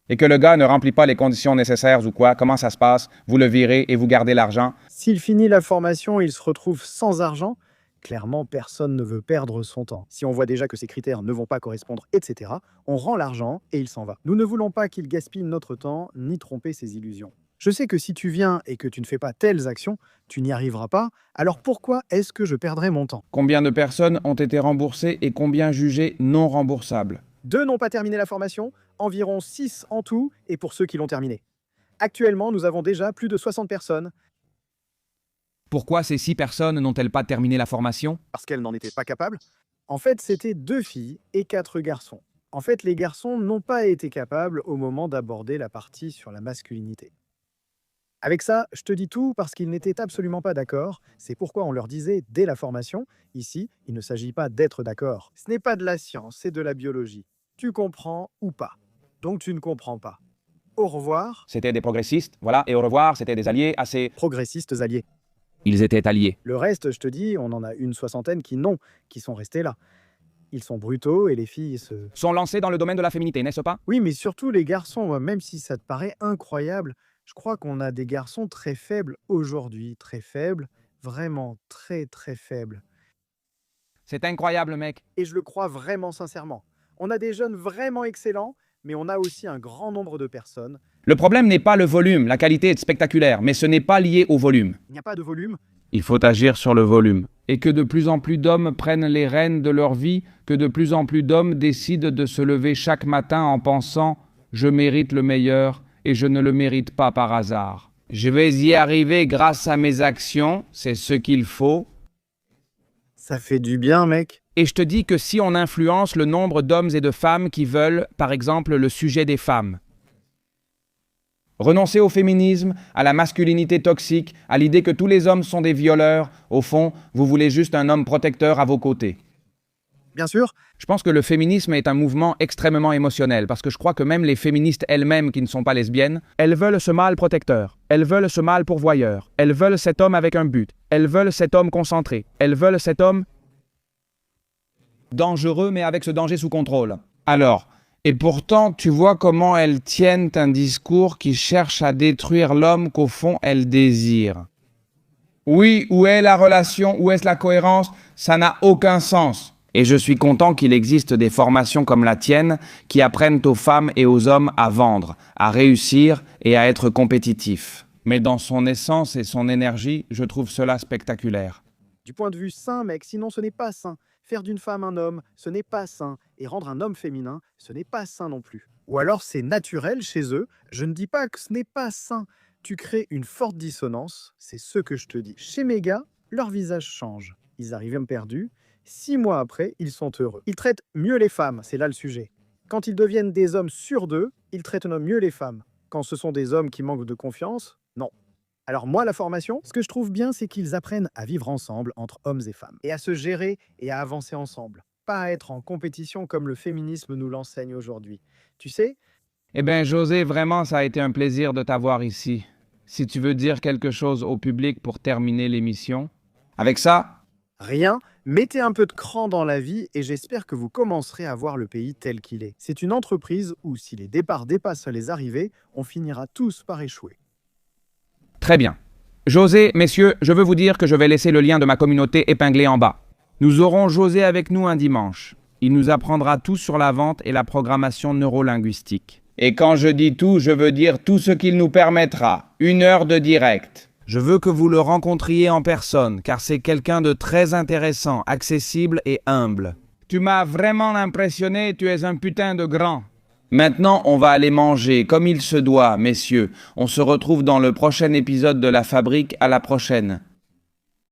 Et que le gars ne remplit pas les conditions nécessaires ou quoi, comment ça se passe? Vous le virez et vous gardez l'argent? S'il finit la formation et il se retrouve sans argent, clairement, personne ne veut perdre son temps. Si on voit déjà que ces critères ne vont pas correspondre, etc., on rend l'argent et il s'en va. Nous ne voulons pas qu'il gaspille notre temps ni tromper ses illusions. Je sais que si tu viens et que tu ne fais pas telles actions, tu n'y arriveras pas, alors pourquoi est-ce que je perdrais mon temps? Combien de personnes ont été remboursées et combien jugées non remboursables? 2 n'ont pas terminé la formation, environ 6 en tout, et pour ceux qui l'ont terminée. Actuellement, nous avons déjà plus de 60 personnes, Pourquoi ces 6 personnes n'ont-elles pas terminé la formation? parce qu'elles n'en étaient pas capables. En fait, c'était 2 filles et 4 garçons. En fait, les garçons n'ont pas été capables au moment d'aborder la partie sur la masculinité. Avec ça, je te dis tout parce qu'ils n'étaient absolument pas d'accord. C'est pourquoi on leur disait dès la formation, ici, il ne s'agit pas d'être d'accord. Ce n'est pas de la science, c'est de la biologie. Tu comprends ou pas. Donc tu ne comprends pas. Au revoir, C'était des progressistes, voilà, et au revoir, c'était des alliés assez... progressistes alliés. Ils étaient alliés. Le reste, je te dis, on en a une 60aine qui sont restés là. Ils sont brutaux et les filles se... Sont lancés dans le domaine de la féminité, n'est-ce pas? Oui, mais surtout les garçons, même si ça te paraît incroyable, je crois qu'on a des garçons très faibles aujourd'hui, très faibles, vraiment très très faibles. C'est incroyable, mec. Et je le crois vraiment sincèrement. On a des jeunes vraiment excellents, mais on a aussi un grand nombre de personnes. Le problème n'est pas le volume, la qualité est spectaculaire, mais ce n'est pas lié au volume. Il n'y a pas de volume. Il faut agir sur le volume. Et que de plus en plus d'hommes prennent les rênes de leur vie, que de plus en plus d'hommes décident de se lever chaque matin en pensant « je mérite le meilleur et je ne le mérite pas par hasard. Je vais y arriver grâce à mes actions, c'est ce qu'il faut. » Ça fait du bien, mec. Et je te dis que si on influence le nombre d'hommes et de femmes qui veulent, par exemple, le sujet des femmes, renoncer au féminisme, à la masculinité toxique, à l'idée que tous les hommes sont des violeurs, au fond, vous voulez juste un homme protecteur à vos côtés. Bien sûr, Je pense que le féminisme est un mouvement extrêmement émotionnel, parce que je crois que même les féministes elles-mêmes qui ne sont pas lesbiennes, elles veulent ce mâle protecteur, elles veulent ce mâle pourvoyeur, elles veulent cet homme avec un but, elles veulent cet homme concentré, elles veulent cet homme dangereux mais avec ce danger sous contrôle. Alors, et pourtant, tu vois comment elles tiennent un discours qui cherche à détruire l'homme qu'au fond elles désirent. Oui, où est la relation, où est la cohérence? Ça n'a aucun sens. Et je suis content qu'il existe des formations comme la tienne qui apprennent aux femmes et aux hommes à vendre, à réussir et à être compétitifs. Mais dans son essence et son énergie, je trouve cela spectaculaire. du point de vue sain, mec, sinon ce n'est pas sain. Faire d'une femme un homme, ce n'est pas sain. Et rendre un homme féminin, ce n'est pas sain non plus. Ou alors c'est naturel chez eux. Je ne dis pas que ce n'est pas sain. Tu crées une forte dissonance, c'est ce que je te dis. Chez mes gars, leur visage change. Ils arrivent perdus. 6 mois après, ils sont heureux. Ils traitent mieux les femmes, c'est là le sujet. Quand ils deviennent des hommes sûrs d'eux, ils traitent mieux les femmes. Quand ce sont des hommes qui manquent de confiance, non. Alors moi, la formation, ce que je trouve bien, c'est qu'ils apprennent à vivre ensemble entre hommes et femmes. Et à se gérer et à avancer ensemble. Pas à être en compétition comme le féminisme nous l'enseigne aujourd'hui. Tu sais, Eh bien, José, vraiment, ça a été un plaisir de t'avoir ici. Si tu veux dire quelque chose au public pour terminer l'émission. Avec ça, rien, mettez un peu de cran dans la vie et j'espère que vous commencerez à voir le pays tel qu'il est. C'est une entreprise où si les départs dépassent les arrivées, on finira tous par échouer. très bien. José, messieurs, je veux vous dire que je vais laisser le lien de ma communauté épinglé en bas. Nous aurons José avec nous un dimanche. Il nous apprendra tout sur la vente et la programmation neurolinguistique. Et quand je dis tout, je veux dire tout ce qu'il nous permettra. 1 heure de direct. Je veux que vous le rencontriez en personne, car c'est quelqu'un de très intéressant, accessible et humble. Tu m'as vraiment impressionné, tu es un putain de grand. Maintenant, on va aller manger, comme il se doit, messieurs. On se retrouve dans le prochain épisode de La Fabrique. À la prochaine.